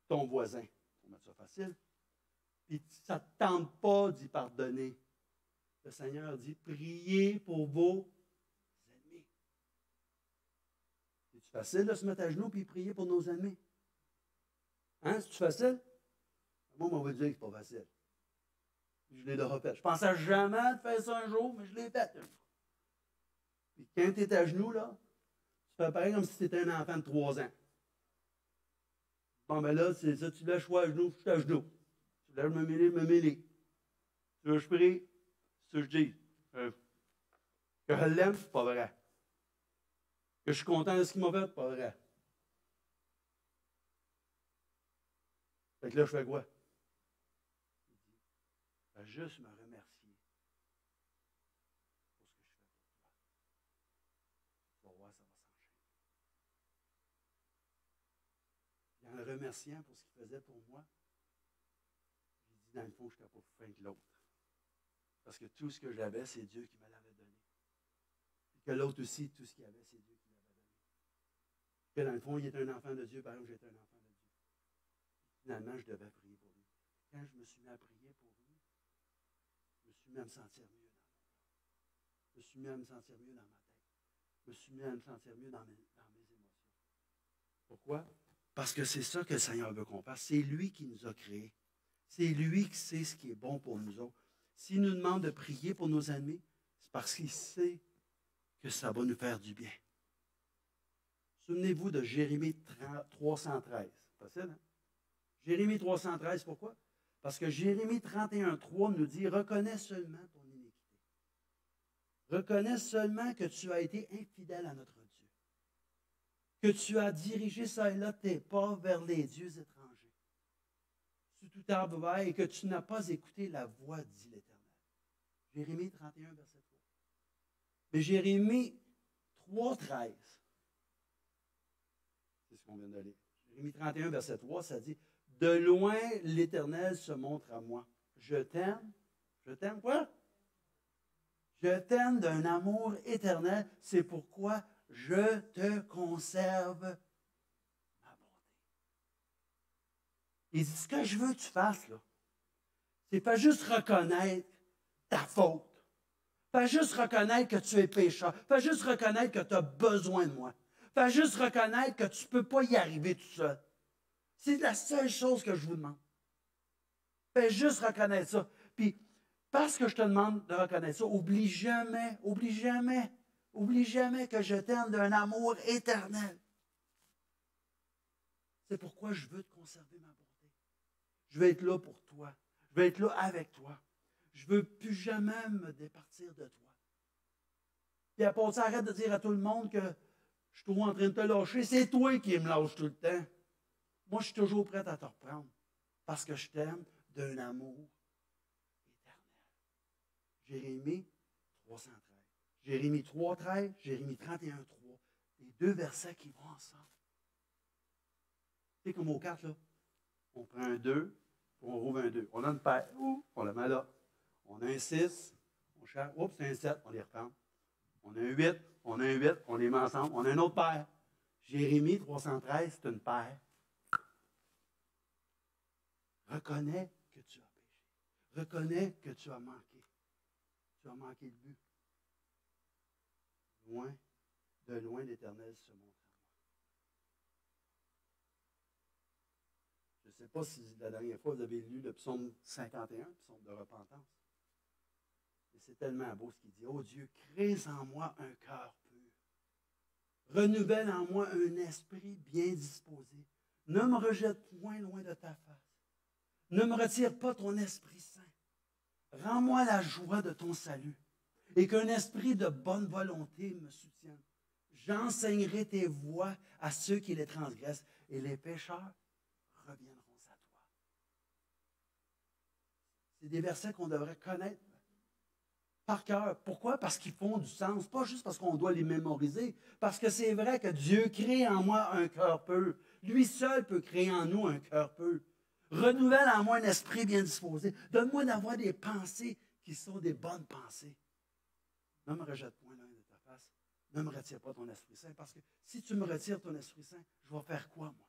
ton voisin, pour mettre ça facile, puis ça ne te tente pas d'y pardonner, le Seigneur dit, priez pour vos ennemis. C'est-tu facile de se mettre à genoux et prier pour nos ennemis? Hein, c'est-tu facile? Moi, on va dire que ce n'est pas facile. Je l'ai déjà fait. Je ne pensais jamais de faire ça un jour, mais je l'ai fait. Puis quand tu es à genoux, là, tu fais pareil comme si tu étais un enfant de 3 ans. Bon, ben là, c'est ça, tu lèches à genoux, je suis à genoux. Tu lèches me mêler. Tu veux que je prie? C'est ça que je dis. Que je l'aime, c'est pas vrai. Que je suis content de ce qu'il m'a fait, c'est pas vrai. Fait que là, je fais quoi? Il dit, juste me remercier pour ce que je fais pour toi. Tu vas voir, ça va s'enchaîner. Et en le remerciant pour ce qu'il faisait pour moi, j'ai dit, dans le fond, je n'étais pas plus fin que l'autre. Parce que tout ce que j'avais, c'est Dieu qui me l'avait donné. Et que l'autre aussi, tout ce qu'il avait, c'est Dieu qui l'avait donné. Que dans le fond, il était un enfant de Dieu, par exemple, j'étais un enfant de Dieu. Finalement, je devais prier pour lui. Quand je me suis mis à prier pour lui, je me suis mis à me sentir mieux dans mon corps. Je me suis mis à me sentir mieux dans ma tête. Je me suis mis à me sentir mieux dans mes émotions. Pourquoi? Parce que c'est ça que le Seigneur veut qu'on fasse. C'est lui qui nous a créés. C'est lui qui sait ce qui est bon pour nous autres. S'il nous demande de prier pour nos ennemis, c'est parce qu'il sait que ça va nous faire du bien. Souvenez-vous de Jérémie 313. Facile, hein? Jérémie 313, pourquoi? Parce que Jérémie 31,3 nous dit, reconnais seulement ton iniquité. Reconnais seulement que tu as été infidèle à notre Dieu. Que tu as dirigé ça et là tes pas vers les dieux étrangers. Sous tout arbre vert et que tu n'as pas écouté la voix, dit l'Éternel. Jérémie 31, verset 3. Mais Jérémie 3,13, c'est ce qu'on vient de lire. Jérémie 31, verset 3, ça dit, de loin l'Éternel se montre à moi. Je t'aime. Je t'aime quoi? Je t'aime d'un amour éternel. C'est pourquoi je te conserve ma bonté. Il dit, ce que je veux que tu fasses, là, c'est pas juste reconnaître ta faute. Pas juste reconnaître que tu es pécheur. Pas juste reconnaître que tu as besoin de moi. Pas juste reconnaître que tu ne peux pas y arriver tout seul. C'est la seule chose que je vous demande. Fais juste reconnaître ça. Puis, parce que je te demande de reconnaître ça, oublie jamais que je t'aime d'un amour éternel. C'est pourquoi je veux te conserver ma bonté. Je veux être là pour toi. Je veux être là avec toi. Je ne veux plus jamais me départir de toi. Puis à part ça, arrête de dire à tout le monde que je suis toujours en train de te lâcher. C'est toi qui me lâches tout le temps. Moi, je suis toujours prêt à te reprendre parce que je t'aime d'un amour éternel. Jérémie 313. Jérémie 3,13, Jérémie 31,3. Les deux versets qui vont ensemble. C'est comme aux cartes, là. On prend un 2, on rouvre un 2. On a une paire, on la met là. On a un 6, On cherche, oups, c'est un 7, on les reprend. On a un 8, on a un 8, on les met ensemble. On a une autre paire. Jérémie 313, c'est une paire. Reconnais que tu as péché. Reconnais que tu as manqué. Tu as manqué le but. De loin, l'Éternel se montre à moi. Je ne sais pas si la dernière fois vous avez lu le psaume 51, psaume de repentance. Mais c'est tellement beau ce qu'il dit. Oh Dieu, crée en moi un cœur pur. Renouvelle en moi un esprit bien disposé. Ne me rejette point loin de ta face. Ne me retire pas ton Esprit Saint. Rends-moi la joie de ton salut et qu'un esprit de bonne volonté me soutienne. J'enseignerai tes voies à ceux qui les transgressent et les pécheurs reviendront à toi. C'est des versets qu'on devrait connaître par cœur. Pourquoi? Parce qu'ils font du sens. Pas juste parce qu'on doit les mémoriser. Parce que c'est vrai que Dieu crée en moi un cœur pur. Lui seul peut créer en nous un cœur pur. Renouvelle en moi un esprit bien disposé. Donne-moi d'avoir des pensées qui sont des bonnes pensées. Ne me rejette point loin de ta face. Ne me retire pas ton Esprit Saint. Parce que si tu me retires ton Esprit Saint, je vais faire quoi, moi?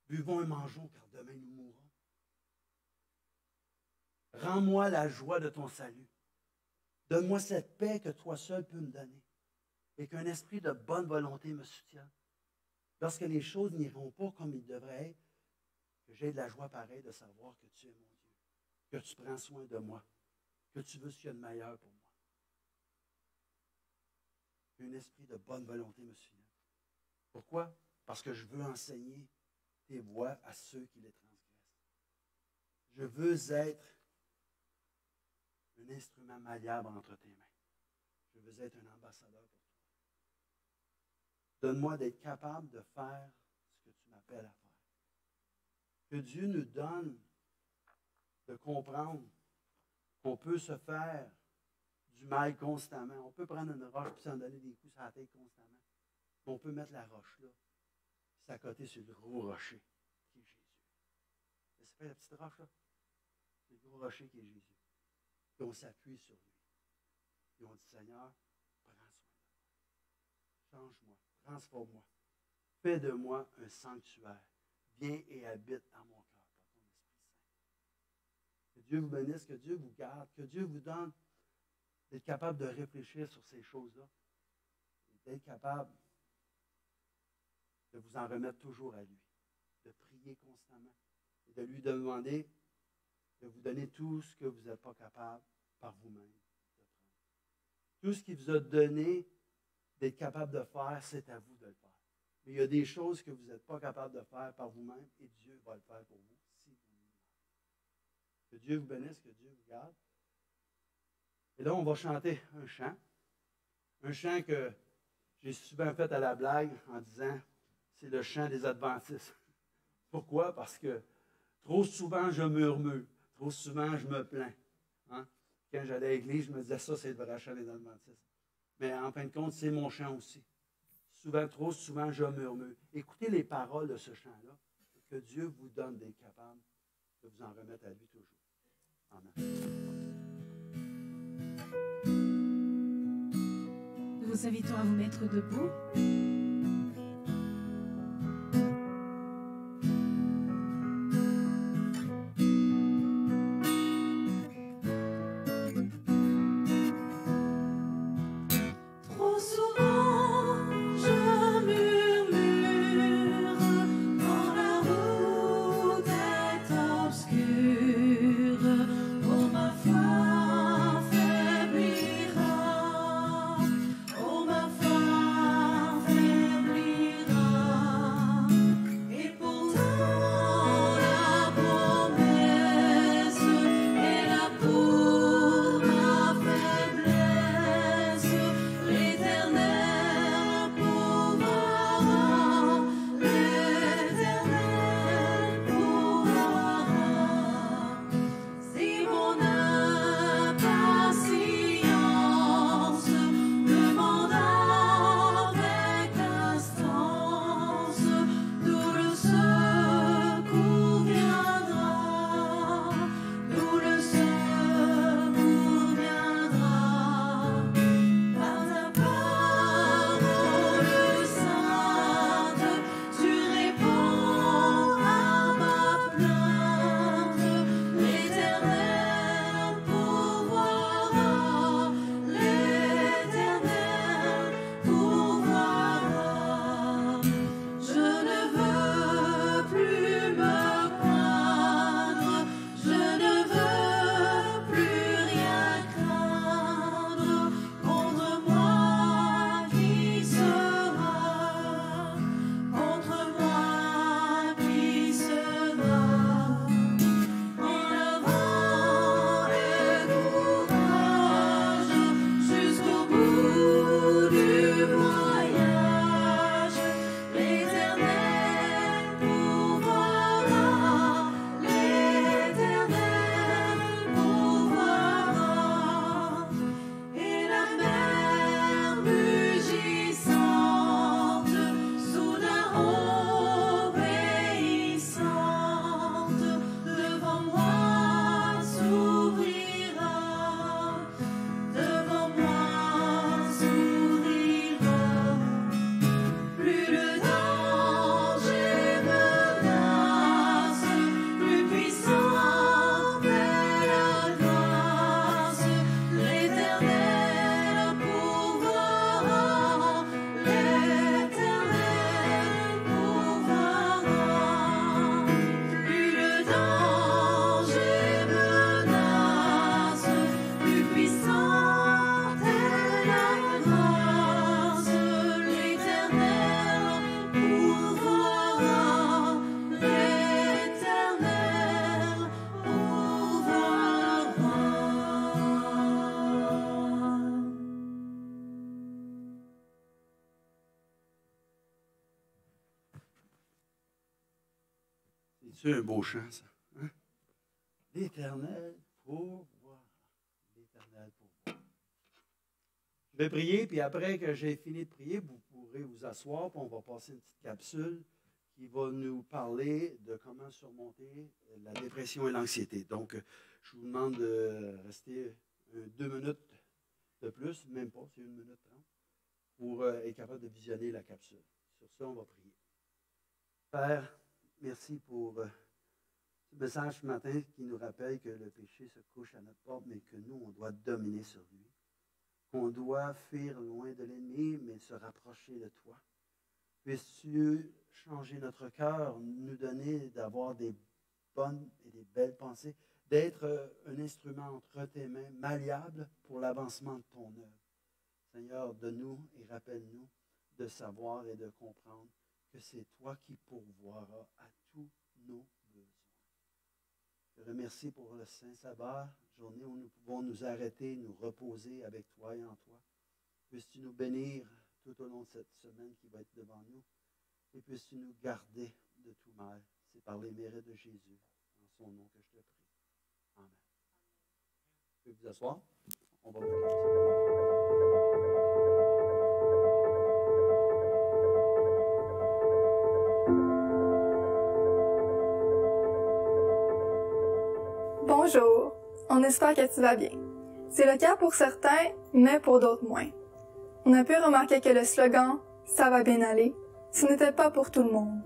Buvons et mangeons, car demain nous mourrons. Rends-moi la joie de ton salut. Donne-moi cette paix que toi seul peux me donner. Et qu'un esprit de bonne volonté me soutienne. Lorsque les choses n'iront pas comme ils devraient être, que j'ai de la joie pareille de savoir que tu es mon Dieu, que tu prends soin de moi, que tu veux ce qu'il y a de meilleur pour moi. Qu'un esprit de bonne volonté me soutienne. Pourquoi? Parce que je veux enseigner tes voies à ceux qui les transgressent. Je veux être un instrument malléable entre tes mains. Je veux être un ambassadeur pour toi. Donne-moi d'être capable de faire ce que tu m'appelles à faire. Que Dieu nous donne de comprendre qu'on peut se faire du mal constamment. On peut prendre une roche et s'en donner des coups sur la tête constamment. On peut mettre la roche là, puis s'accoter sur le gros rocher qui est Jésus. C'est pas la petite roche là? C'est le gros rocher qui est Jésus. Puis on s'appuie sur lui. Et on dit, Seigneur, prends soin de moi. Change-moi. Transforme-moi. Fais de moi un sanctuaire. Viens et habite dans mon cœur par ton Esprit Saint. Que Dieu vous bénisse, que Dieu vous garde, que Dieu vous donne d'être capable de réfléchir sur ces choses-là. D'être capable de vous en remettre toujours à lui. De prier constamment. Et de lui demander de vous donner tout ce que vous n'êtes pas capable par vous-même de prendre. Tout ce qu'il vous a donné d'être capable de faire, c'est à vous de le faire. Mais il y a des choses que vous n'êtes pas capable de faire par vous-même et Dieu va le faire pour vous si vous le demandez. Que Dieu vous bénisse, que Dieu vous garde. Et là, on va chanter un chant. Un chant que j'ai souvent fait à la blague en disant c'est le chant des Adventistes. Pourquoi? Parce que trop souvent, je murmure. Trop souvent, je me plains. Hein? Quand j'allais à l'église, je me disais ça, c'est le vrai chant des Adventistes. Mais en fin de compte, c'est mon chant aussi. Souvent, trop souvent, je murmure. Écoutez les paroles de ce chant-là. Que Dieu vous donne d'être capable de vous en remettre à lui toujours. Amen. Nous vous invitons à vous mettre debout. Oh, ma foi C'est un beau chant, ça. Hein? L'Éternel pourvoira. L'Éternel pourvoira. Je vais prier, puis après que j'ai fini de prier, vous pourrez vous asseoir, puis on va passer une petite capsule qui va nous parler de comment surmonter la dépression et l'anxiété. Donc, je vous demande de rester 2 minutes de plus, même pas, c'est 1 minute 30, pour être capable de visionner la capsule. Sur ça, on va prier. Père, merci pour ce message ce matin qui nous rappelle que le péché se couche à notre porte, mais que nous, on doit dominer sur lui. Qu'on doit fuir loin de l'ennemi, mais se rapprocher de toi. Puisses-tu changer notre cœur, nous donner d'avoir des bonnes et des belles pensées, d'être un instrument entre tes mains, malléable pour l'avancement de ton œuvre. Seigneur, donne-nous et rappelle-nous de savoir et de comprendre que c'est toi qui pourvoiras à tous nos besoins. Je te remercie pour le Saint-Sabbat, journée où nous pouvons nous arrêter, nous reposer avec toi et en toi. Puisses-tu nous bénir tout au long de cette semaine qui va être devant nous et puisses-tu nous garder de tout mal. C'est par les mérites de Jésus, en son nom que je te prie. Amen. Vous pouvez vous asseoir? On va vous Bonjour, on espère que tu vas bien. C'est le cas pour certains, mais pour d'autres moins. On a pu remarquer que le slogan « Ça va bien aller », ce n'était pas pour tout le monde.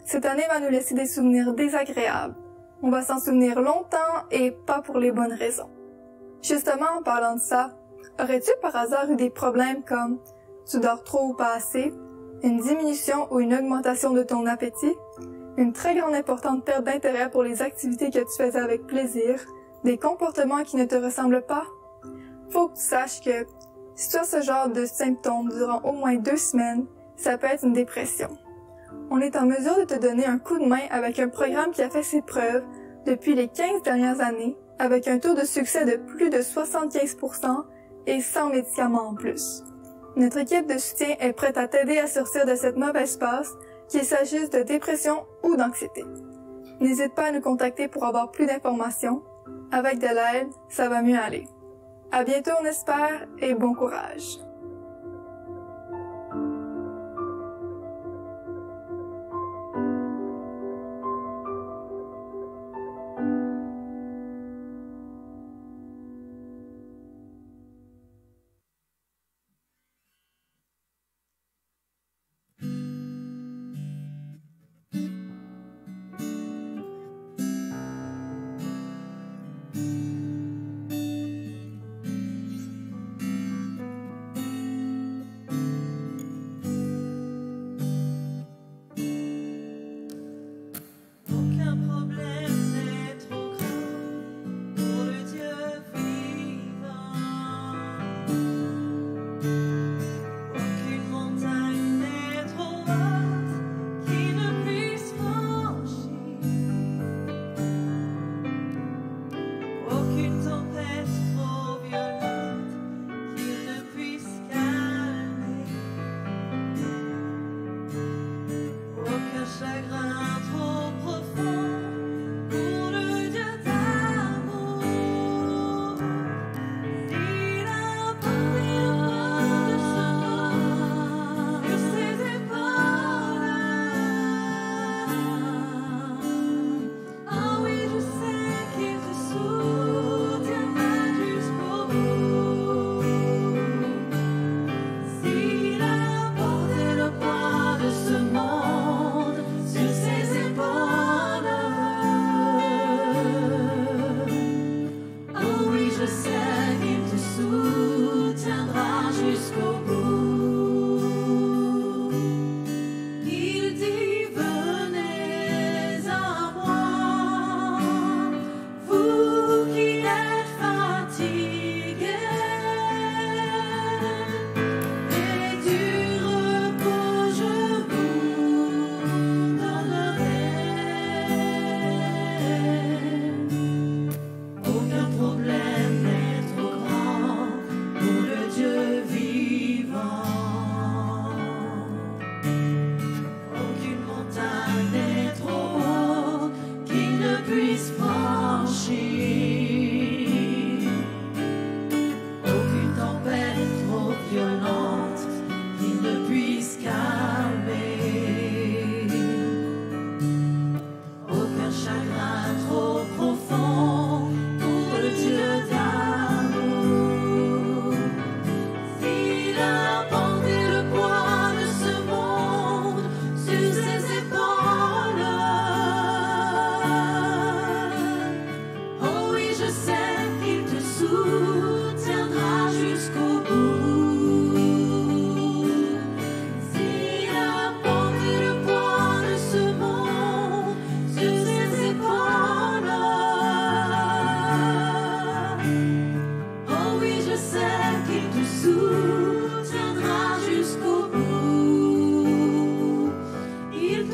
Cette année va nous laisser des souvenirs désagréables. On va s'en souvenir longtemps et pas pour les bonnes raisons. Justement, en parlant de ça, aurais-tu par hasard eu des problèmes comme tu dors trop ou pas assez, une diminution ou une augmentation de ton appétit, une très grande importante perte d'intérêt pour les activités que tu faisais avec plaisir, des comportements qui ne te ressemblent pas? Faut que tu saches que si tu as ce genre de symptômes durant au moins 2 semaines, ça peut être une dépression. On est en mesure de te donner un coup de main avec un programme qui a fait ses preuves depuis les 15 dernières années, avec un taux de succès de plus de 75% et sans médicaments en plus. Notre équipe de soutien est prête à t'aider à sortir de cette mauvaise passe, qu'il s'agisse de dépression ou d'anxiété. N'hésite pas à nous contacter pour avoir plus d'informations. Avec de l'aide, ça va mieux aller. À bientôt, on espère, et bon courage.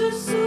dessus